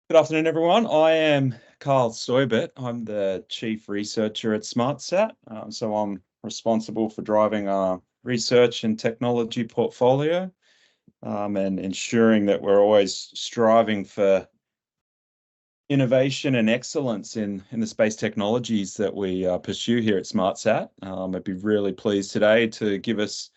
Good afternoon, everyone. I am Carl Stoibert. I'm the Chief Researcher at SmartSat. So I'm responsible for driving our research and technology portfolio and ensuring that we're always striving for innovation and excellence in the space technologies that we pursue here at SmartSat. I'd be really pleased today to give us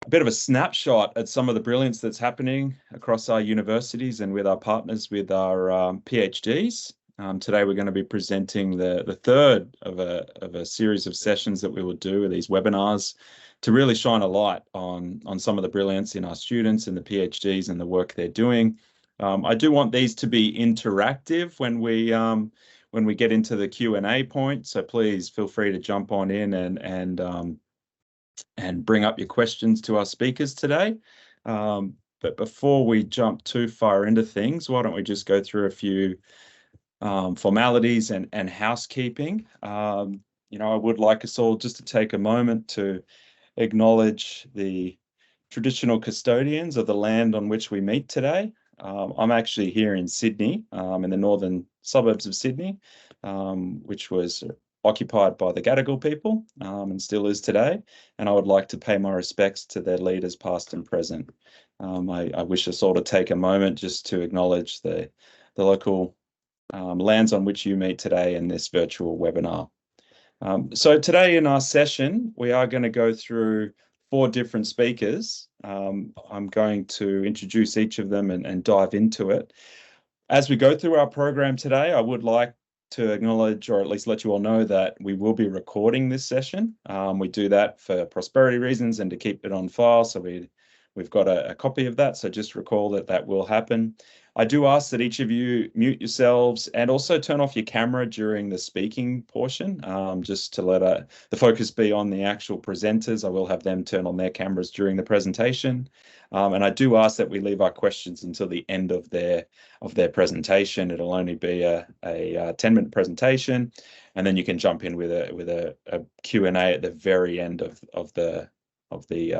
a bit of a snapshot at some of the brilliance that's happening across our universities and with our partners with our PhDs. Today, we're going to be presenting the third of a series of sessions that we will do with these webinars to really shine a light on some of the brilliance in our students and the PhDs and the work they're doing. I do want these to be interactive when we get into the Q&A point. So please feel free to jump on in and bring up your questions to our speakers today. But before we jump too far into things, why don't we just go through a few formalities and housekeeping. I would like us all just to take a moment to acknowledge the traditional custodians of the land on which we meet today. I'm actually here in Sydney, in the northern suburbs of Sydney, which was occupied by the Gadigal people and still is today. And I would like to pay my respects to their leaders, past and present. I wish us all to take a moment just to acknowledge the local lands on which you meet today in this virtual webinar. So today in our session, we are going to go through 4 different speakers. I'm going to introduce each of them and dive into it. As we go through our program today, I would like to acknowledge, or at least let you all know, that we will be recording this session. We do that for prosperity reasons and to keep it on file. So we've got a copy of that. So just recall that will happen. I do ask that each of you mute yourselves and also turn off your camera during the speaking portion, just to let the focus be on the actual presenters. I will have them turn on their cameras during the presentation. And I do ask that we leave our questions until the end of their presentation. It'll only be a 10-minute presentation, and then you can jump in with a Q&A at the very end of the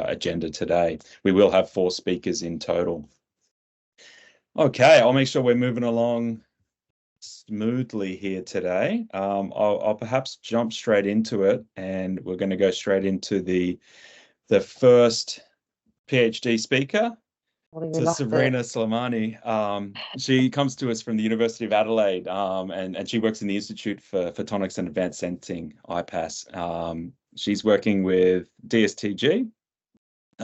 agenda today. We will have 4 speakers in total. Okay, I'll make sure we're moving along smoothly here today. I'll perhaps jump straight into it, and we're going to go straight into the first PhD speaker, to Sabrina Slimani. She comes to us from the University of Adelaide, and she works in the Institute for Photonics and Advanced Sensing, IPAS. She's working with DSTG.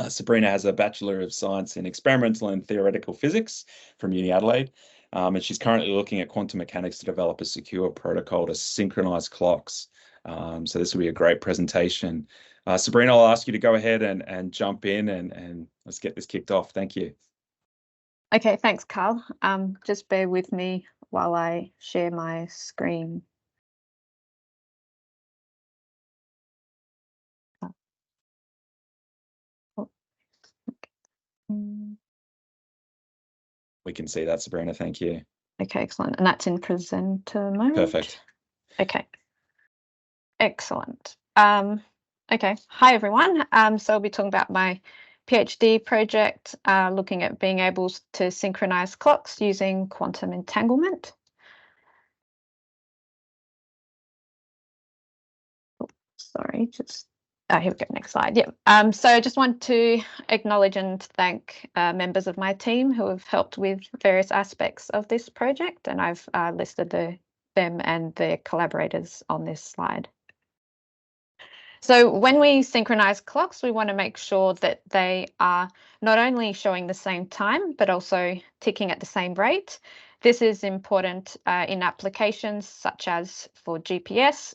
Sabrina has a Bachelor of Science in Experimental and Theoretical Physics from Uni Adelaide, and she's currently looking at quantum mechanics to develop a secure protocol to synchronize clocks. So this will be a great presentation. Sabrina, I'll ask you to go ahead and jump in and let's get this kicked off. Thank you. Okay, thanks, Carl. Just bear with me while I share my screen. We can see that, Sabrina. Thank you. Okay, excellent. And that's in presenter mode? Perfect. Okay, excellent. Okay, hi, everyone. So I'll be talking about my PhD project, looking at being able to synchronize clocks using quantum entanglement. Oh, sorry, just here we go, next slide. Yeah. So I just want to acknowledge and thank members of my team who have helped with various aspects of this project, and I've listed them and their collaborators on this slide. So when we synchronize clocks, we want to make sure that they are not only showing the same time, but also ticking at the same rate. This is important in applications such as for GPS,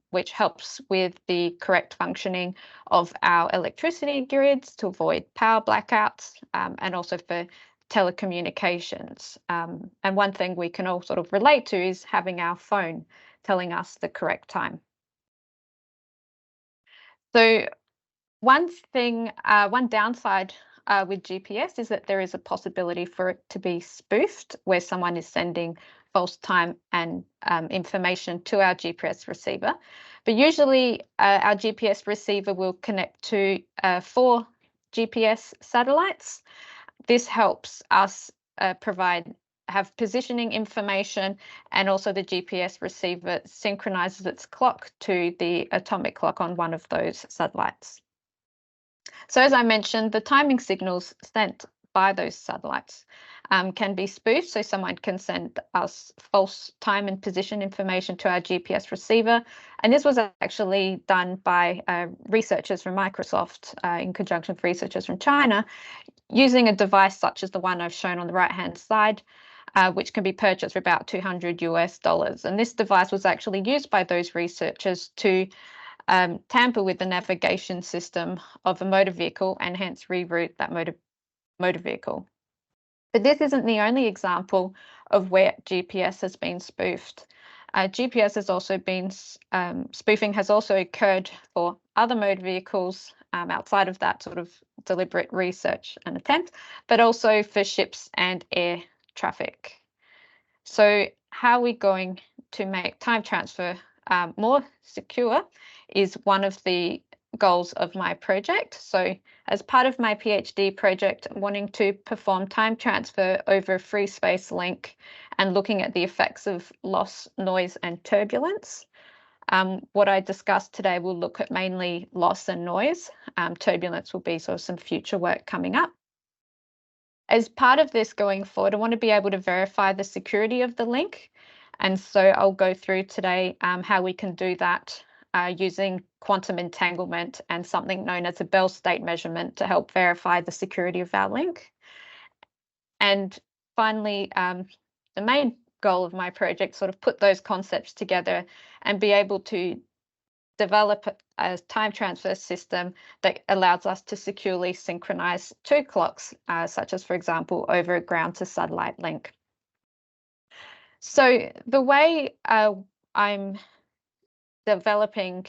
which helps with the correct functioning of our electricity grids to avoid power blackouts, and also for telecommunications. And one thing we can all sort of relate to is having our phone telling us the correct time. So one downside with GPS is that there is a possibility for it to be spoofed, where someone is sending false time and information to our GPS receiver. But usually our GPS receiver will connect to 4 GPS satellites. This helps us have positioning information, and also the GPS receiver synchronizes its clock to the atomic clock on one of those satellites. So as I mentioned, the timing signals sent by those satellites can be spoofed. So someone can send us false time and position information to our GPS receiver. And this was actually done by researchers from Microsoft in conjunction with researchers from China, using a device such as the one I've shown on the right-hand side, which can be purchased for about $200 US. And this device was actually used by those researchers to tamper with the navigation system of a motor vehicle and hence reroute that motor vehicle. But this isn't the only example of where GPS has been spoofed. GPS has also been, spoofing has also occurred for other motor vehicles outside of that sort of deliberate research and attempt, but also for ships and air traffic. So how are we going to make time transfer more secure is one of the goals of my project. So as part of my PhD project, wanting to perform time transfer over a free space link and looking at the effects of loss, noise, and turbulence. What I discussed today will look at mainly loss and noise. Turbulence will be sort of some future work coming up. As part of this going forward, I want to be able to verify the security of the link. And so I'll go through today how we can do that using quantum entanglement and something known as a Bell state measurement to help verify the security of our link. And finally, the main goal of my project, sort of put those concepts together and be able to develop a time transfer system that allows us to securely synchronize two clocks, such as, for example, over a ground to satellite link. So the way I'm developing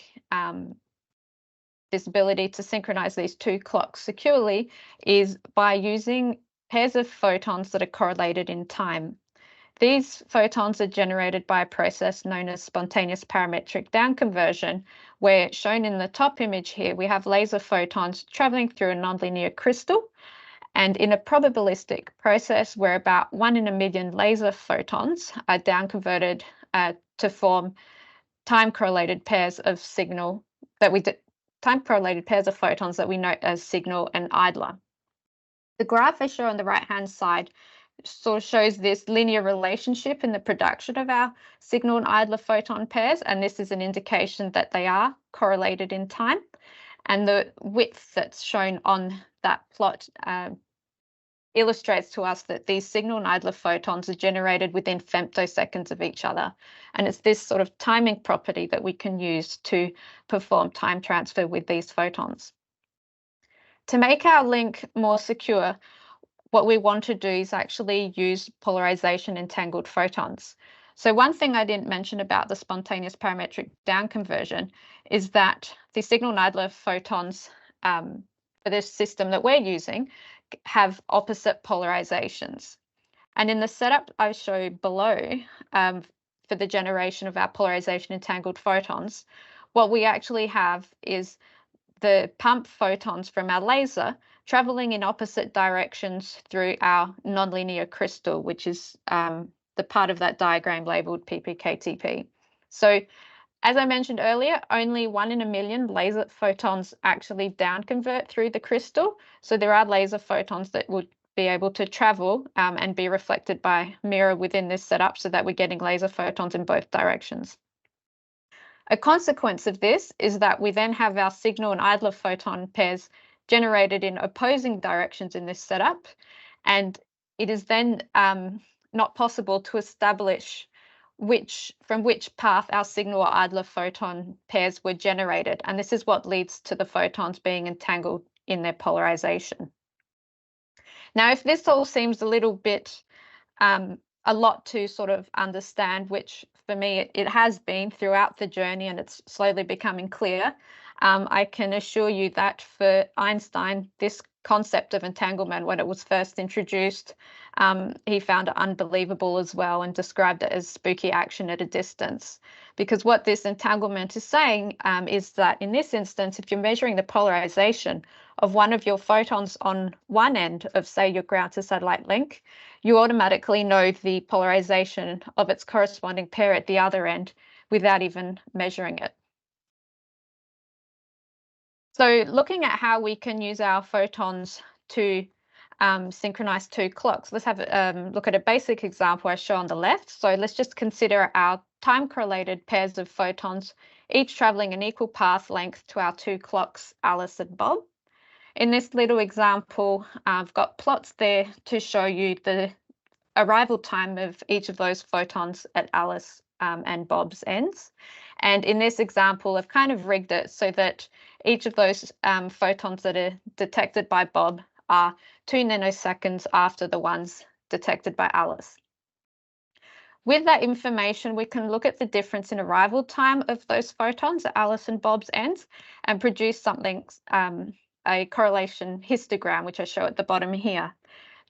this ability to synchronize these two clocks securely is by using pairs of photons that are correlated in time. These photons are generated by a process known as spontaneous parametric down conversion, where shown in the top image here, we have laser photons traveling through a nonlinear crystal. And in a probabilistic process where about 1 in a million laser photons are down converted to form time-correlated pairs of signal time-correlated pairs of photons that we note as signal and idler. The graph I show on the right-hand side sort of shows this linear relationship in the production of our signal and idler photon pairs, and this is an indication that they are correlated in time. And the width that's shown on that plot illustrates to us that these signal and idler photons are generated within femtoseconds of each other. And it's this sort of timing property that we can use to perform time transfer with these photons. To make our link more secure, what we want to do is actually use polarization entangled photons. So one thing I didn't mention about the spontaneous parametric down conversion is that the signal and idler photons for this system that we're using have opposite polarizations. And in the setup I show below for the generation of our polarization entangled photons, what we actually have is the pump photons from our laser traveling in opposite directions through our nonlinear crystal, which is the part of that diagram labeled PPKTP. So as I mentioned earlier, only 1 in a million laser photons actually down convert through the crystal. So there are laser photons that would be able to travel and be reflected by mirror within this setup so that we're getting laser photons in both directions. A consequence of this is that we then have our signal and idler photon pairs generated in opposing directions in this setup. And it is then not possible to establish from which path our signal or idler photon pairs were generated. And this is what leads to the photons being entangled in their polarization. Now, if this all seems a little bit a lot to sort of understand, which for me it has been throughout the journey and it's slowly becoming clear, I can assure you that for Einstein, this concept of entanglement, when it was first introduced, he found it unbelievable as well and described it as spooky action at a distance. Because what this entanglement is saying is that in this instance, if you're measuring the polarization of one of your photons on one end of, say, your ground to satellite link, you automatically know the polarization of its corresponding pair at the other end without even measuring it. So looking at how we can use our photons to synchronize two clocks, let's have a look at a basic example I show on the left. So let's just consider our time-correlated pairs of photons, each traveling an equal path length to our two clocks, Alice and Bob. In this little example, I've got plots there to show you the arrival time of each of those photons at Alice and Bob's ends. And in this example, I've kind of rigged it so that each of those photons that are detected by Bob are 2 nanoseconds after the ones detected by Alice. With that information, we can look at the difference in arrival time of those photons at Alice and Bob's ends and produce something, a correlation histogram, which I show at the bottom here.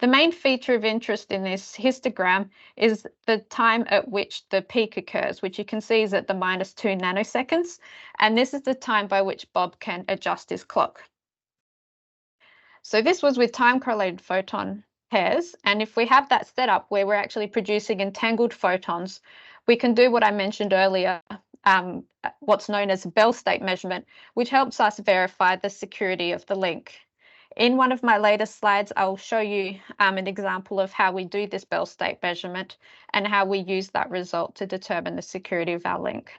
The main feature of interest in this histogram is the time at which the peak occurs, which you can see is at the -2 nanoseconds. And this is the time by which Bob can adjust his clock. So this was with time-correlated photon pairs. And if we have that set up where we're actually producing entangled photons, we can do what I mentioned earlier, what's known as Bell state measurement, which helps us verify the security of the link. In one of my later slides, I'll show you an example of how we do this Bell state measurement and how we use that result to determine the security of our link.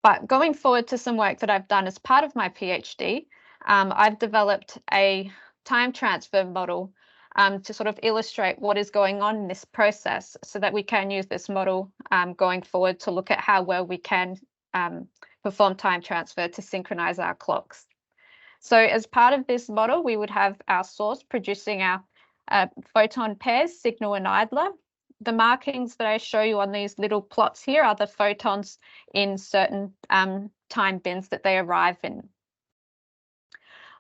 But going forward to some work that I've done as part of my PhD, I've developed a time transfer model to sort of illustrate what is going on in this process so that we can use this model going forward to look at how well we can perform time transfer to synchronize our clocks. So as part of this model, we would have our source producing our photon pairs, signal and idler. The markings that I show you on these little plots here are the photons in certain time bins that they arrive in.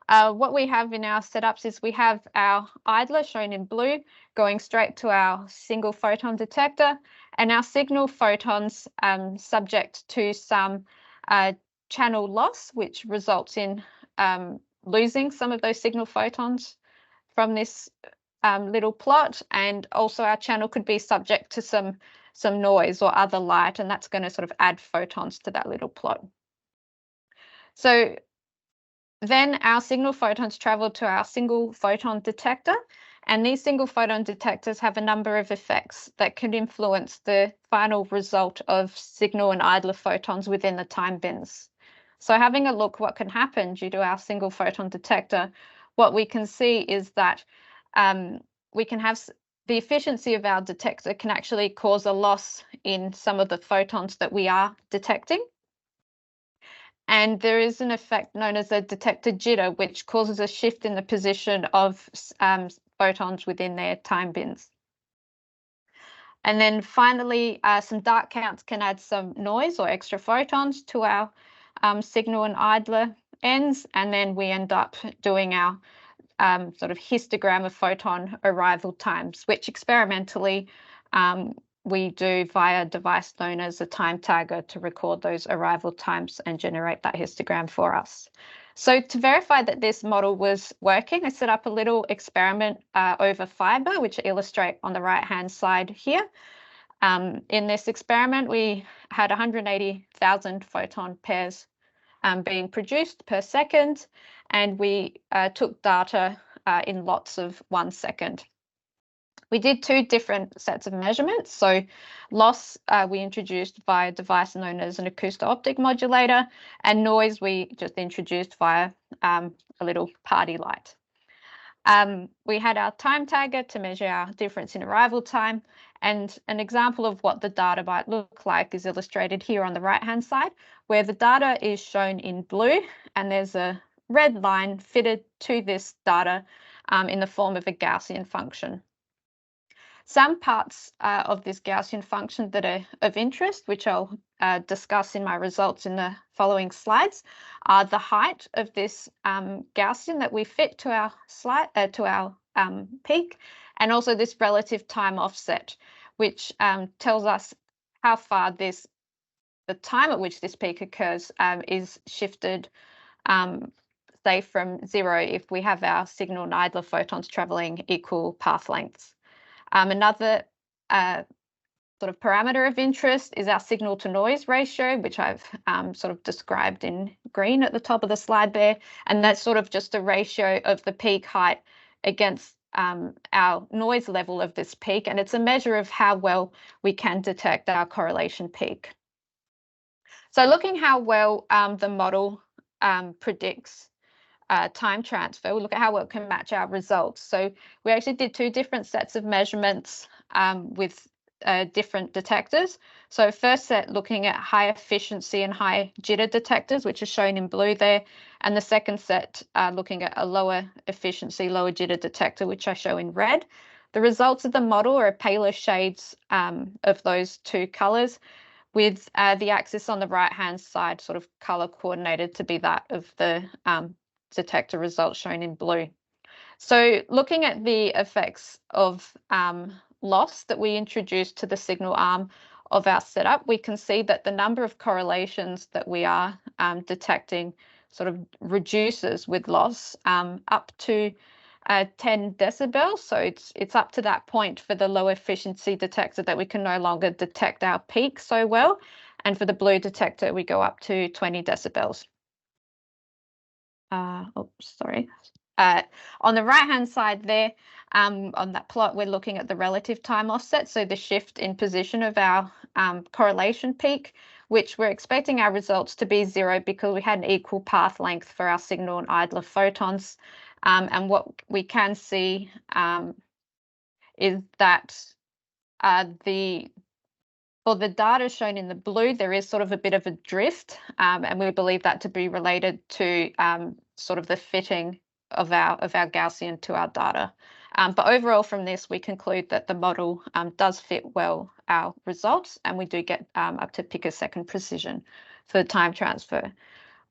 What we have in our setups is we have our idler shown in blue going straight to our single photon detector, and our signal photons subject to some channel loss, which results in losing some of those signal photons from this little plot. And also our channel could be subject to some noise or other light, and that's going to sort of add photons to that little plot. So then our signal photons travel to our single photon detector, and these single photon detectors have a number of effects that can influence the final result of signal and idler photons within the time bins. So having a look what can happen due to our single photon detector, what we can see is that we can have the efficiency of our detector can actually cause a loss in some of the photons that we are detecting. And there is an effect known as a detector jitter, which causes a shift in the position of photons within their time bins. And then finally, some dark counts can add some noise or extra photons to our signal and idler ends, and then we end up doing our sort of histogram of photon arrival times, which experimentally we do via a device known as a time tagger to record those arrival times and generate that histogram for us. So to verify that this model was working, I set up a little experiment over fiber, which I illustrate on the right-hand side here. In this experiment, we had 180,000 photon pairs being produced per second, and we took data in lots of 1 second. We did two different sets of measurements. So loss we introduced via a device known as an acousto-optic modulator, and noise we just introduced via a little party light. We had our time tagger to measure our difference in arrival time, and an example of what the data might look like is illustrated here on the right-hand side, where the data is shown in blue, and there's a red line fitted to this data in the form of a Gaussian function. Some parts of this Gaussian function that are of interest, which I'll discuss in my results in the following slides, are the height of this Gaussian that we fit to our peak, and also this relative time offset, which tells us how far the time at which this peak occurs is shifted safe from 0 if we have our signal and idler photons traveling equal path lengths. Another sort of parameter of interest is our signal to noise ratio, which I've sort of described in green at the top of the slide there. And that's sort of just a ratio of the peak height against our noise level of this peak. And it's a measure of how well we can detect our correlation peak. So looking how well the model predicts time transfer, we look at how well it can match our results. So we actually did 2 different sets of measurements with different detectors. So first set looking at high efficiency and high jitter detectors, which are shown in blue there. And the second set looking at a lower efficiency, lower jitter detector, which I show in red. The results of the model are paler shades of those 2 colors, with the axis on the right-hand side sort of color coordinated to be that of the detector results shown in blue. So looking at the effects of loss that we introduced to the signal arm of our setup, we can see that the number of correlations that we are detecting sort of reduces with loss up to 10 decibels. So it's up to that point for the low efficiency detector that we can no longer detect our peak so well. And for the blue detector, we go up to 20 decibels. Sorry. On the right-hand side there, on that plot, we're looking at the relative time offset, so the shift in position of our correlation peak, which we're expecting our results to be 0 because we had an equal path length for our signal and idler photons. And what we can see is that for the data shown in the blue, there is sort of a bit of a drift, and we believe that to be related to sort of the fitting of our Gaussian to our data. But overall from this, we conclude that the model does fit well our results, and we do get up to picosecond precision for the time transfer.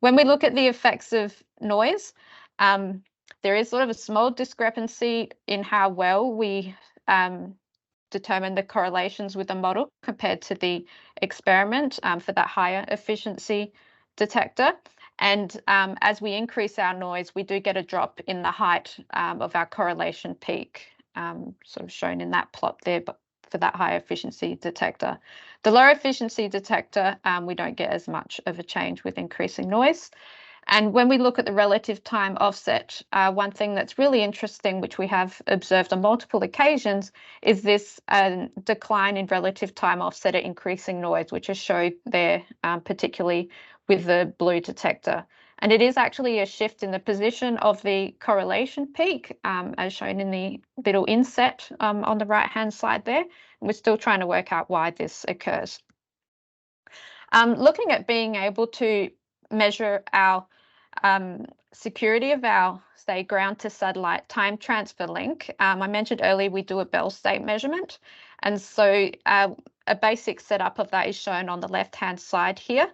When we look at the effects of noise, there is sort of a small discrepancy in how well we determine the correlations with the model compared to the experiment for that higher efficiency detector. And as we increase our noise, we do get a drop in the height of our correlation peak, sort of shown in that plot there, but for that high efficiency detector. The lower efficiency detector, we don't get as much of a change with increasing noise. And when we look at the relative time offset, one thing that's really interesting, which we have observed on multiple occasions, is this decline in relative time offset at increasing noise, which is shown there, particularly with the blue detector. And it is actually a shift in the position of the correlation peak, as shown in the little inset on the right-hand side there. And we're still trying to work out why this occurs. Looking at being able to measure our security of our, say, ground to satellite time transfer link. I mentioned earlier we do a Bell state measurement, and so a basic setup of that is shown on the left-hand side here.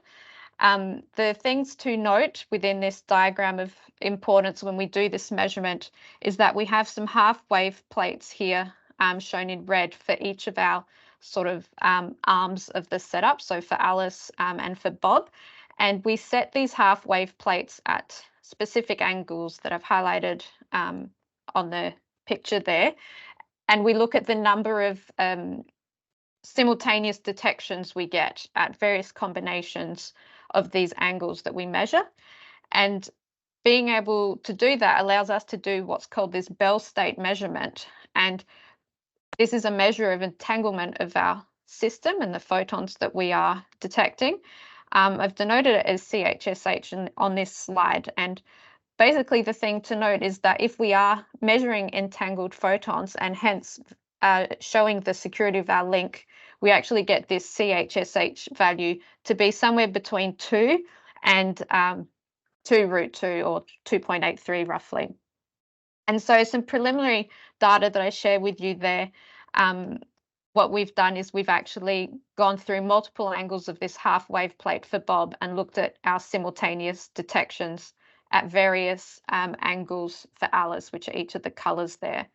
The things to note within this diagram of importance when we do this measurement is that we have some half-wave plates here shown in red for each of our sort of arms of the setup, so for Alice and for Bob. And we set these half-wave plates at specific angles that I've highlighted on the picture there. And we look at the number of simultaneous detections we get at various combinations of these angles that we measure. And being able to do that allows us to do what's called this Bell state measurement. And this is a measure of entanglement of our system and the photons that we are detecting. I've denoted it as CHSH on this slide, and basically the thing to note is that if we are measuring entangled photons and hence showing the security of our link, we actually get this CHSH value to be somewhere between 2 and 2√2 or 2.83 roughly. And so some preliminary data that I share with you there, what we've done is we've actually gone through multiple angles of this half-wave plate for Bob and looked at our simultaneous detections at various angles for Alice, which are each of the colors there.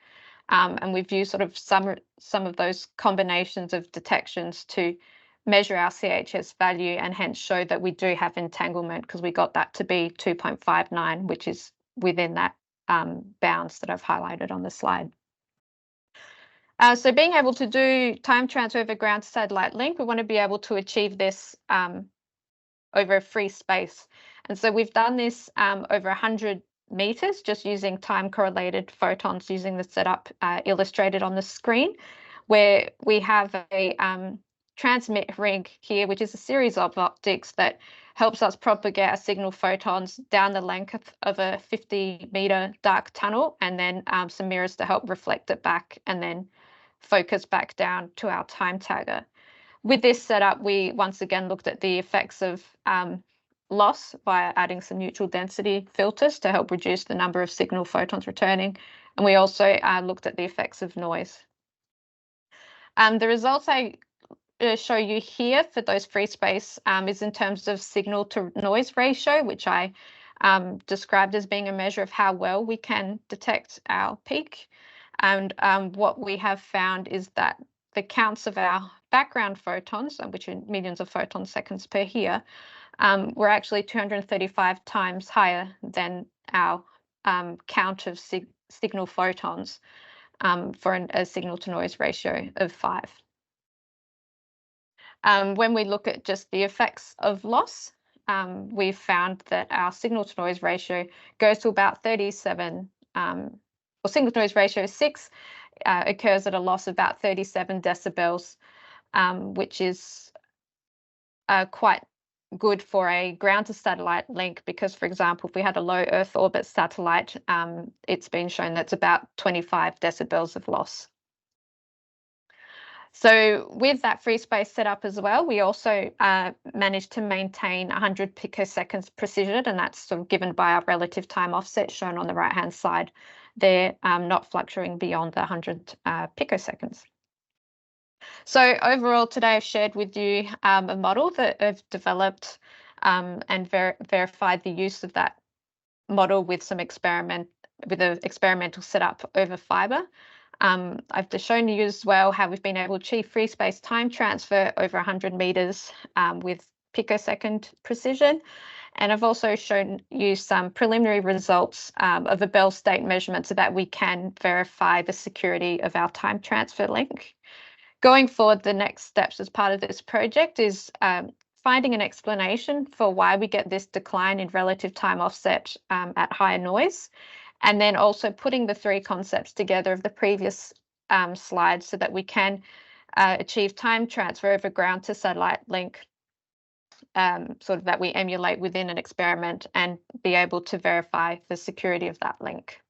And we've used sort of some of those combinations of detections to measure our CHS value and hence show that we do have entanglement because we got that to be 2.59, which is within that bounds that I've highlighted on the slide. So being able to do time transfer over ground to satellite link, we want to be able to achieve this over a free space. And so we've done this over 100 meters, just using time-correlated photons using the setup illustrated on the screen, where we have a transmit ring here, which is a series of optics that helps us propagate our signal photons down the length of a 50-meter dark tunnel, and then some mirrors to help reflect it back and then focus back down to our time tagger. With this setup, we once again looked at the effects of loss via adding some neutral density filters to help reduce the number of signal photons returning. And we also looked at the effects of noise. The results I show you here for those free space is in terms of signal to noise ratio, which I described as being a measure of how well we can detect our peak. And what we have found is that the counts of our background photons, which are millions of photon seconds per year, were actually 235 times higher than our count of signal photons for a signal to noise ratio of 5. When we look at just the effects of loss, we've found that our signal to noise ratio goes to about 37, or signal to noise ratio 6 occurs at a loss of about 37 decibels, which is quite good for a ground to satellite link, because, for example, if we had a low Earth orbit satellite, it's been shown that's about 25 decibels of loss. So with that free space setup as well, we also managed to maintain 100 picoseconds precision, and that's sort of given by our relative time offset shown on the right-hand side there, not fluctuating beyond the 100 picoseconds. So overall, today I've shared with you a model that I've developed and verified the use of that model with an experimental setup over fiber. I've just shown you as well how we've been able to achieve free space time transfer over 100 meters with picosecond precision. And I've also shown you some preliminary results of a Bell state measurement so that we can verify the security of our time transfer link. Going forward, the next steps as part of this project is finding an explanation for why we get this decline in relative time offset at higher noise, and then also putting the three concepts together of the previous slides so that we can achieve time transfer over ground to satellite link, sort of that we emulate within an experiment and be able to verify the security of that link.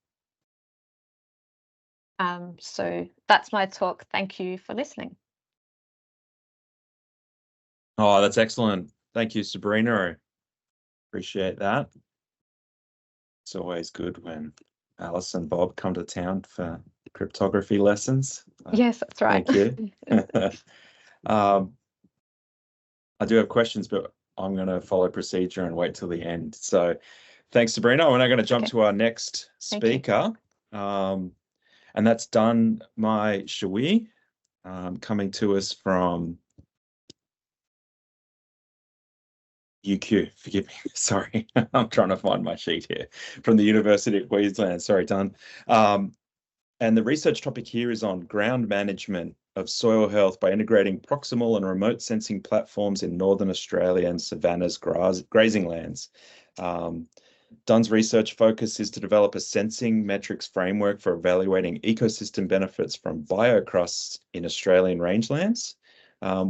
So that's my talk. Thank you for listening. Oh, that's excellent. Thank you, Sabrina. I appreciate that. It's always good when Alice and Bob come to town for cryptography lessons. Yes, that's right. Thank you. I do have questions, but I'm going to follow procedure and wait till the end. So thanks, Sabrina. We're now going to jump to our next speaker. And that's Than Myint Swe, coming to us from UQ. Forgive me. Sorry, I'm trying to find my sheet here. From the University of Queensland. Sorry, Than. And the research topic here is on ground management of soil health by integrating proximal and remote sensing platforms in Northern Australia and savannas grazing lands. Than's research focus is to develop a sensing metrics framework for evaluating ecosystem benefits from biocrusts in Australian rangelands,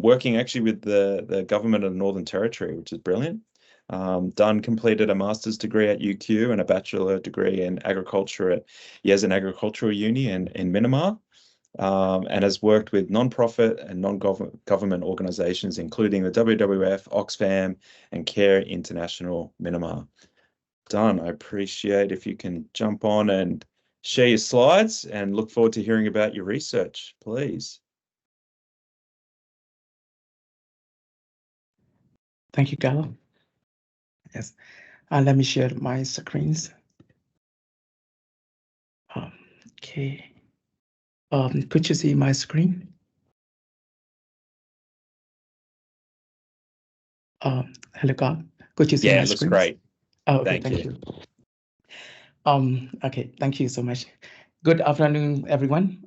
working actually with the government of the Northern Territory, which is brilliant. Than completed a master's degree at UQ and a bachelor degree in agriculture at Yesin Agricultural Uni in Myanmar, and has worked with non-profit and non-government organisations, including the WWF, Oxfam, and Care International Myanmar. Than, I appreciate if you can jump on and share your slides, and look forward to hearing about your research, please. Thank you, Gallo. Yes, let me share my screens. Okay. Could you see my screen? Hello, God. Could you see my screen? Yeah, it looks great. Oh, okay, thank you. Okay, thank you so much. Good afternoon, everyone.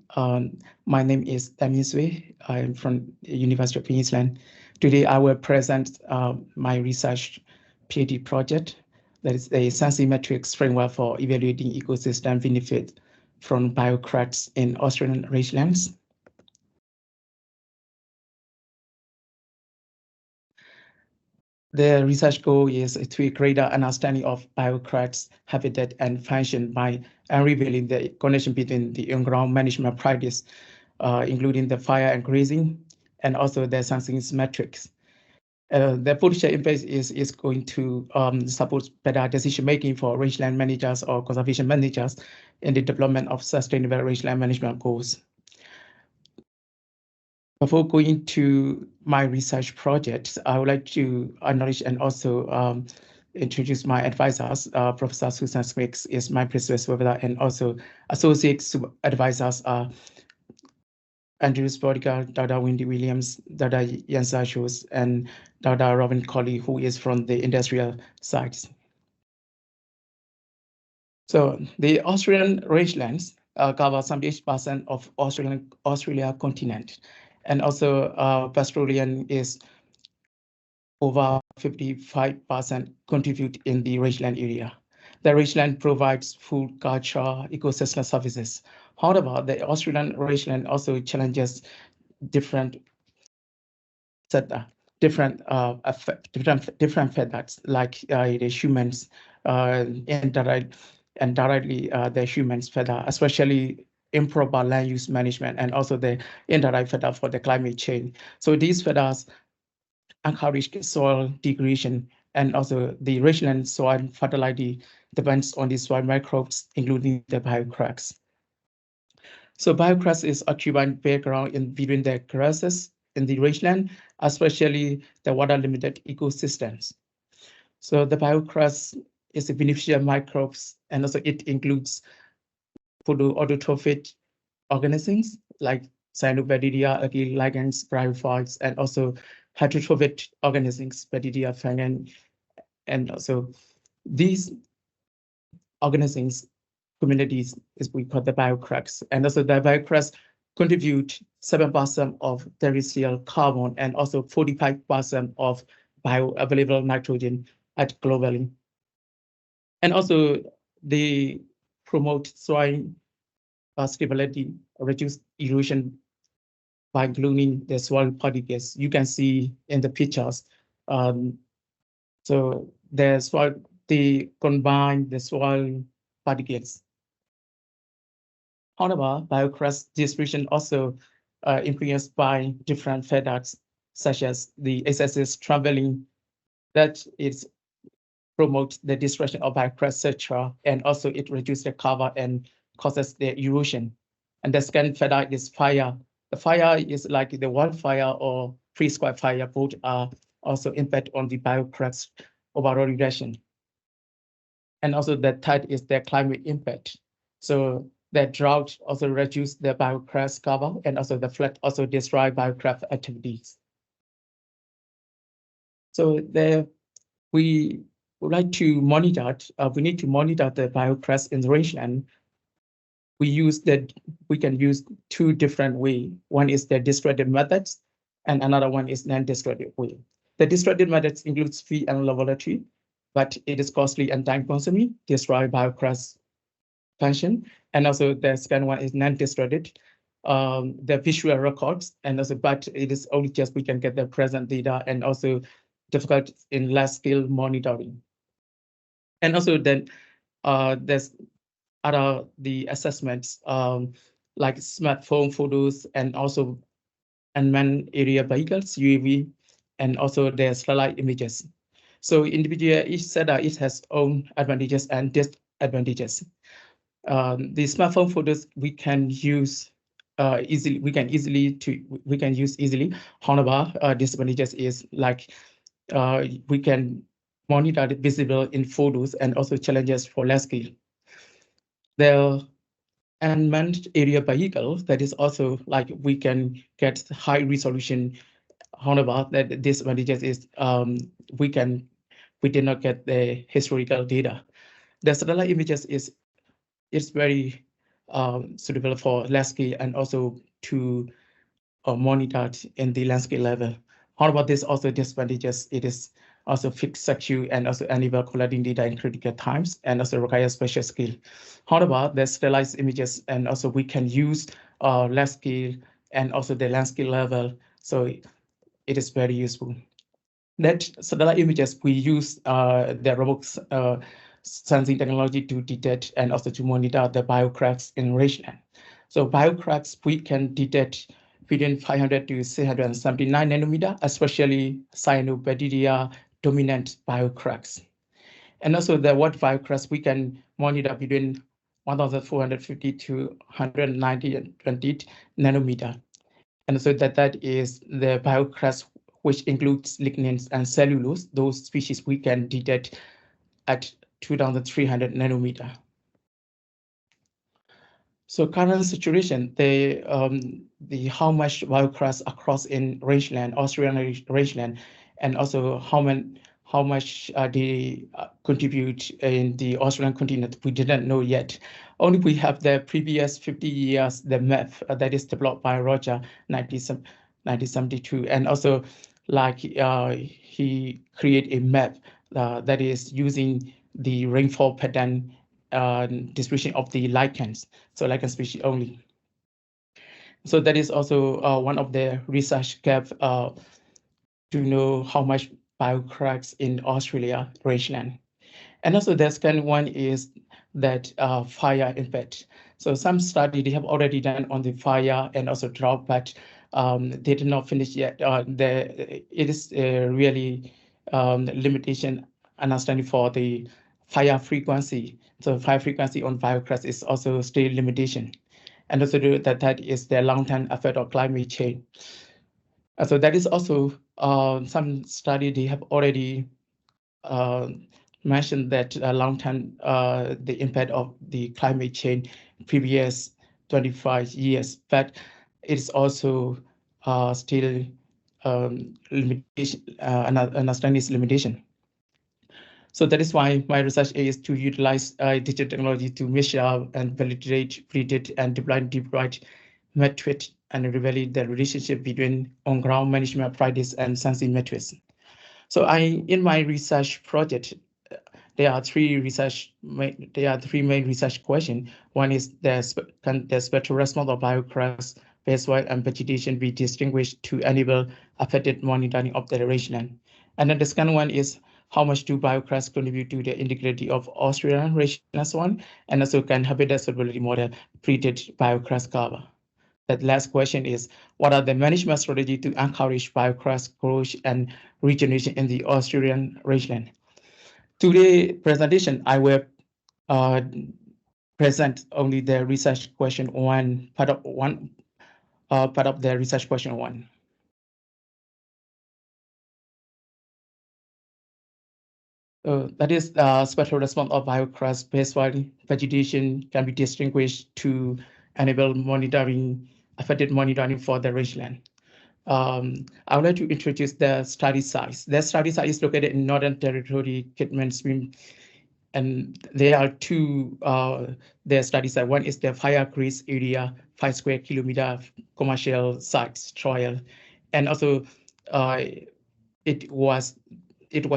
My name is Than Myint Swe. I'm from the University of Queensland. Today, I will present my research PhD project. That is a sensing metrics framework for evaluating ecosystem benefit from biocracks in Australian rangelands. The research goal is to greater understanding of biocracks, habitat, and function by unraveling the connection between the on-ground management practice, including the fire and grazing, and also the sensing metrics. The potential impact is going to support better decision-making for rangeland managers or conservation managers in the development of sustainable rangeland management goals. Before going to my research project, I would like to acknowledge and also introduce my advisors. Professor Susan Smith is my principal supervisor, and also associate advisors are Andrew Spodica, Dr. Wendy Williams, Dr. Jens Schulz, and Dr. Robin Colley, who is from the industrial sites. So the Australian rangelands cover 78% of Australia continent. And also pastoralian is over 55% contribute in the rangeland area. The rangeland provides food, culture, ecosystem services. However, the Australian rangeland also challenges different factors like the humans indirectly the humans factor, especially improper land use management, and also the indirect factor for the climate change. So these factors encourage soil degradation, and also the rangeland soil fertility depends on the soil microbes, including the biocracks. So biocracks is occupying background in between the grasses in the rangeland, especially the water-limited ecosystems. So the biocracks is a beneficial microbes, and also it includes photoautotrophic organisms like cyanobacteria, algae, lichens, bryophytes, and also heterotrophic organisms, bacteria, fungi, and also these organisms communities is we call the biocracks, and also the biocracks contribute 7% of terrestrial carbon and also 45% of bioavailable nitrogen at globally. And also they promote soil stability, reduce erosion by gluing the soil particles. You can see in the pictures. So the soil, they combine the soil particles. However, biocracks distribution also influenced by different factors, such as the excessive traveling that is promotes the destruction of biocracks structure, and also it reduces the cover and causes the erosion. And the second factor is fire. The fire is like the wildfire or prescribed fire, both are also impact on the biocracks overall regression. And also the third is the climate impact. So the drought also reduce the biocracks cover, and also the flood also destroy biocrack activities. So we would like to monitor. We need to monitor the biocracks in the rangeland. We can use two different ways. One is the distributed methods, and another one is non-distributed way. The distributed methods includes fee and laboratory, but it is costly and time-consuming, destroy biocracks function. And also the second one is non-distributed, the visual records, and also, but it is only just we can get the present data, and also difficult in less scale monitoring. And also then there's the assessments like smartphone photos, and also unmanned area vehicles, UAV, and also the satellite images. So individual each setup it has own advantages and disadvantages. The smartphone photos we can use easily. We can use easily. However, disadvantages is like we can monitor the visible in photos, and also challenges for less scale. The unmanned area vehicle, that is also like we can get high resolution. However, that disadvantages is we did not get the historical data. The satellite images is it's very suitable for landscape and also to monitor in the landscape level. However, there's also disadvantages. It is also fixed secure and also enable collecting data in critical times and also requires special skill. However, there's stylized images and also we can use landscape and also the landscape level. So it is very useful. That satellite images, we use the remote sensing technology to detect and also to monitor the biocracks in rangeland. So biocracks, we can detect between 500 to 679 nanometer, especially cyanobacteria dominant biocracks. And also the wet biocracks, we can monitor between 1,450 to 190 nanometer. And so that is the biocracks, which includes lignins and cellulose. Those species we can detect at 2,300 nanometer. So current situation, the how much biocracks across in rangeland, Australian rangeland, and also how much they contribute in the Australian continent, we didn't know yet. Only we have the previous 50 years, the map that is developed by Roger 1972, and also like he created a map that is using the rainfall pattern distribution of the lichens, so lichen species only. So that is also one of the research gap to know how much biocracks in Australia rangeland. And also the second one is that fire impact. So some study they have already done on the fire and also drought, but they did not finish yet. It is really limitation understanding for the fire frequency. So fire frequency on biocracks is also still limitation. And also that is the long-term effect of climate change. So that is also some study they have already mentioned that long-term the impact of the climate change previous 25 years, but it's also still limitation, understanding its limitation. So that is why my research is to utilize digital technology to measure and validate, predict, and deploy deep right metrics and reveal the relationship between on-ground management practice and sensing metrics. So in my research project, there are three main research questions. One is can the spectral response of biocracks, baseline and vegetation be distinguished to enable affected monitoring of the rangeland? And then the second one is how much do biocracks contribute to the integrity of Australian rangelands one? And also can habitat suitability model predict biocracks cover? That last question is, what are the management strategy to encourage biocracks growth and regeneration in the Australian rangeland? Today presentation, I will present only the research question one, part of the research question one. That is spectral response of biocracks baseline vegetation can be distinguished to enable monitoring, affected monitoring for the rangeland. I would like to introduce the study size. The study site is located in Northern Territory, Kidman Swim, and there are two the study site. One is the fire grease area, 5 square kilometer commercial sites trial, and also it was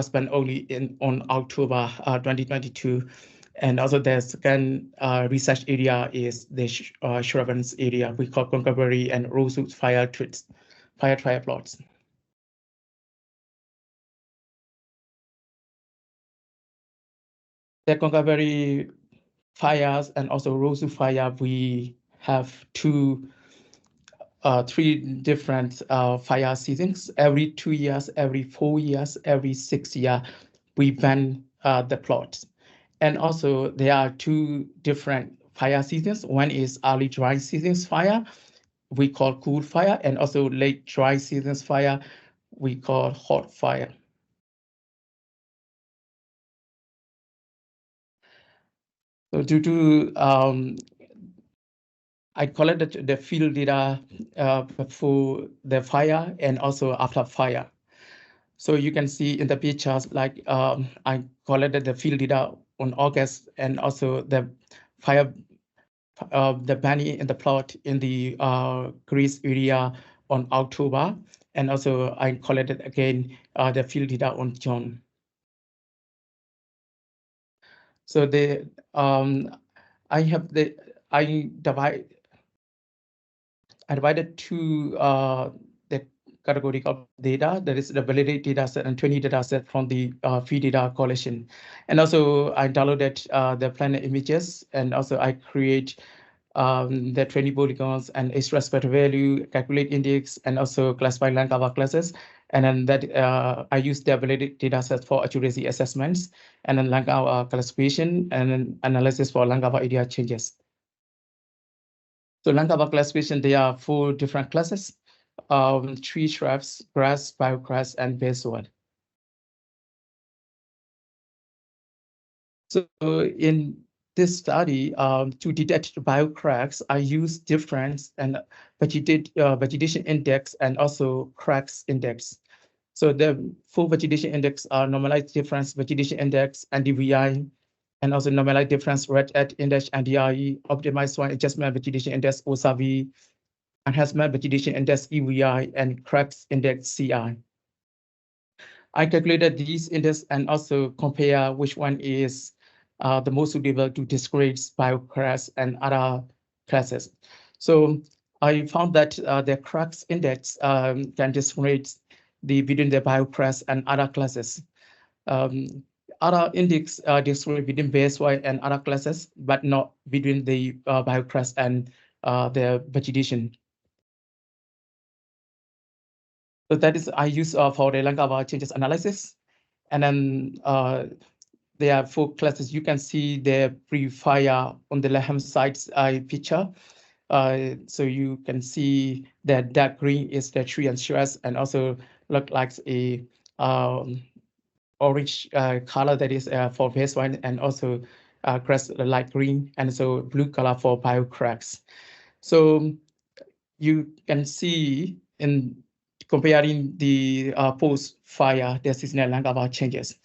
spent only on October 2022. And also the second research area is the Shrevens area. We call Concovery and Rosewood fire trial plots. The Concovery fires and also Rosewood fire, we have three different fire seasons. Every 2 years, every 4 years, every 6 years, we ban the plots. And also there are two different fire seasons. One is early dry seasons fire, we call cool fire, and also late dry seasons fire, we call hot fire. So due to I collected the field data before the fire and also after fire. So you can see in the pictures, like I collected the field data on August, and also the fire the bunny in the plot in the grazed area on October, and also I collected again the field data on June. So I divided two the categorical data, that is the validated data set and 20 data set from the field data collection. And also I downloaded the planet images, and also I create the 20 polygons and extract spectral value, calculate index, and also classify land cover classes. And then that I use the validated data set for accuracy assessments, and then land cover classification, and then analysis for land cover area changes. So land cover classification, there are 4 different classes: tree, shrubs, grass, biograss, and basswood. So in this study, to detect biocracks, I use difference and vegetation index and also cracks index. So the 4 vegetation index are normalized difference vegetation index and DVI, and also normalized difference red at index and DRE, optimized one adjustment vegetation index OSAV, enhancement vegetation index EVI, and cracks index CI. I calculated these index and also compare which one is the most suitable to disgrace biocracks and other classes. So I found that the cracks index can discriminate between the biocracks and other classes. Other index discriminate between basswood and other classes, but not between the biocracks and the vegetation. So that is I use for the land cover changes analysis. And then there are 4 classes. You can see the pre-fire on the left-hand side picture. So you can see that dark green is the tree and shrubs, and also look like a orange color that is for basswood, and also grass light green, and so blue color for biocracks. So you can see in comparing the post-fire, the seasonal land cover changes.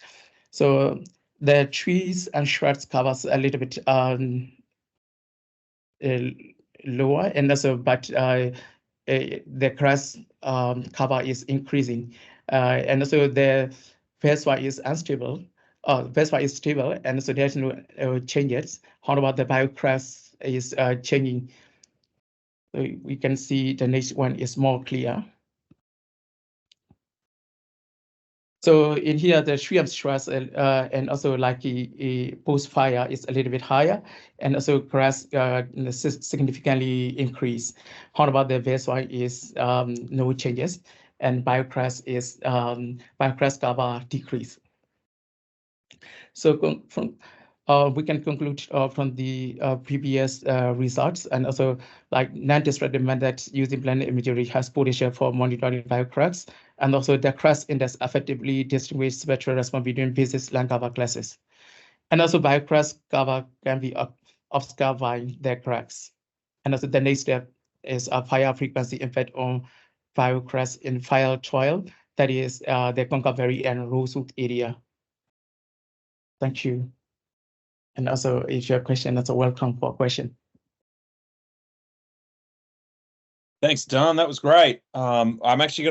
So the trees and shrubs covers a little bit lower, and also but the grass cover is increasing, and also the basswood is unstable. Basswood is stable, and so there's no changes. However, the biocracks is changing. So we can see the next one is more clear. So in here, the tree stress and also like a post-fire is a little bit higher, and also grass significantly increase. However, the basswood is no changes, and biocracks is biocracks cover decrease. So we can conclude from the previous results, and also like non-destructive methods using planet imagery has potential for monitoring biocracks, and also the crack index effectively distinguishes spectral response between basis land cover classes. And also biocracks cover can be obscured by the cracks. And also the next step is a higher frequency effect on biocracks in fire trial, that is the Concavery and Rosewood area. Thank you. And also, if you have a question, that's a welcome for a question. Thanks, Don. That was great. I'm actually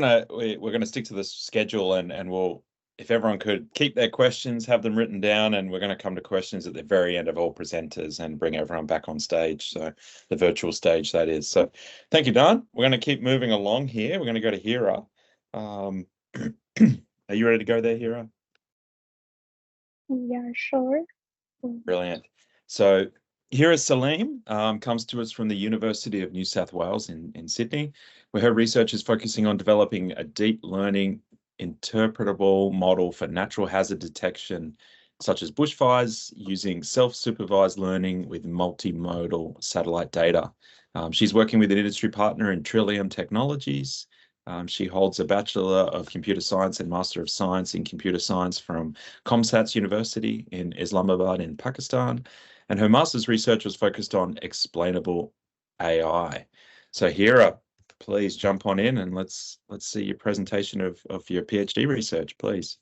we're gonna stick to the schedule, and we'll, if everyone could keep their questions, have them written down, and we're going to come to questions at the very end of all presenters and bring everyone back on stage. So the virtual stage, that is. So thank you, Don. We're going to keep moving along here. We're going to go to Hira. Are you ready to go there, Hira? Yeah, sure. Brilliant. So Hira Saleem comes to us from the University of New South Wales in Sydney, where her research is focusing on developing a deep learning interpretable model for natural hazard detection, such as bushfires, using self-supervised learning with multimodal satellite data. She's working with an industry partner in Trillium Technologies. She holds a Bachelor of Computer Science and Master of Science in Computer Science from ComSats University in Islamabad in Pakistan. And her master's research was focused on explainable AI. So Hira, please jump on in and let's see your presentation of your PhD research, please.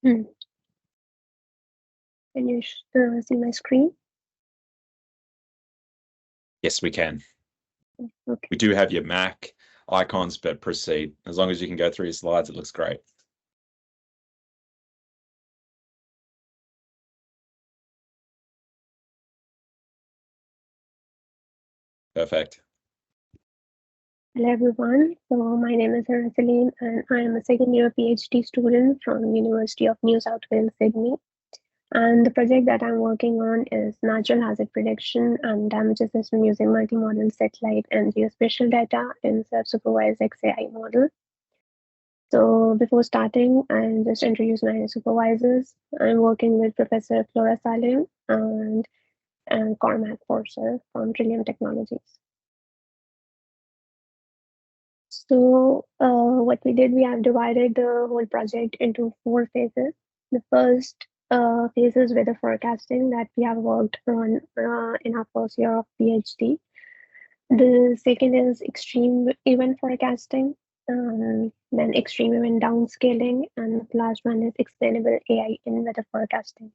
Can you see my screen? Yes, we can. Okay. We do have your Mac icons, but proceed. As long as you can go through your slides, it looks great. Perfect. Hello everyone, so my name is Hira Saleem and I am a second year PhD student from University of New South Wales, Sydney. And the project that I'm working on is natural hazard prediction and damage assessment using multimodal satellite and geospatial data in self-supervised XAI model. So before starting, I'll just introduce my supervisors. I'm working with Professor Hira Saleem and Cormac Forcer from Trillium Technologies. So what we did, we have divided the whole project into 4 phases. The first phase is weather forecasting that we have worked on in our first year of PhD. The second is extreme event forecasting, then extreme event downscaling, and the last one is explainable AI in weather forecasting.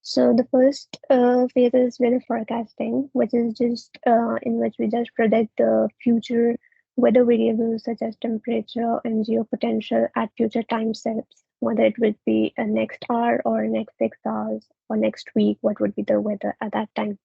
So the first phase is weather forecasting, which is just in which we just predict the future weather variables such as temperature and geopotential at future time steps, whether it would be a next hour or next 6 hours or next week, what would be the weather at that time.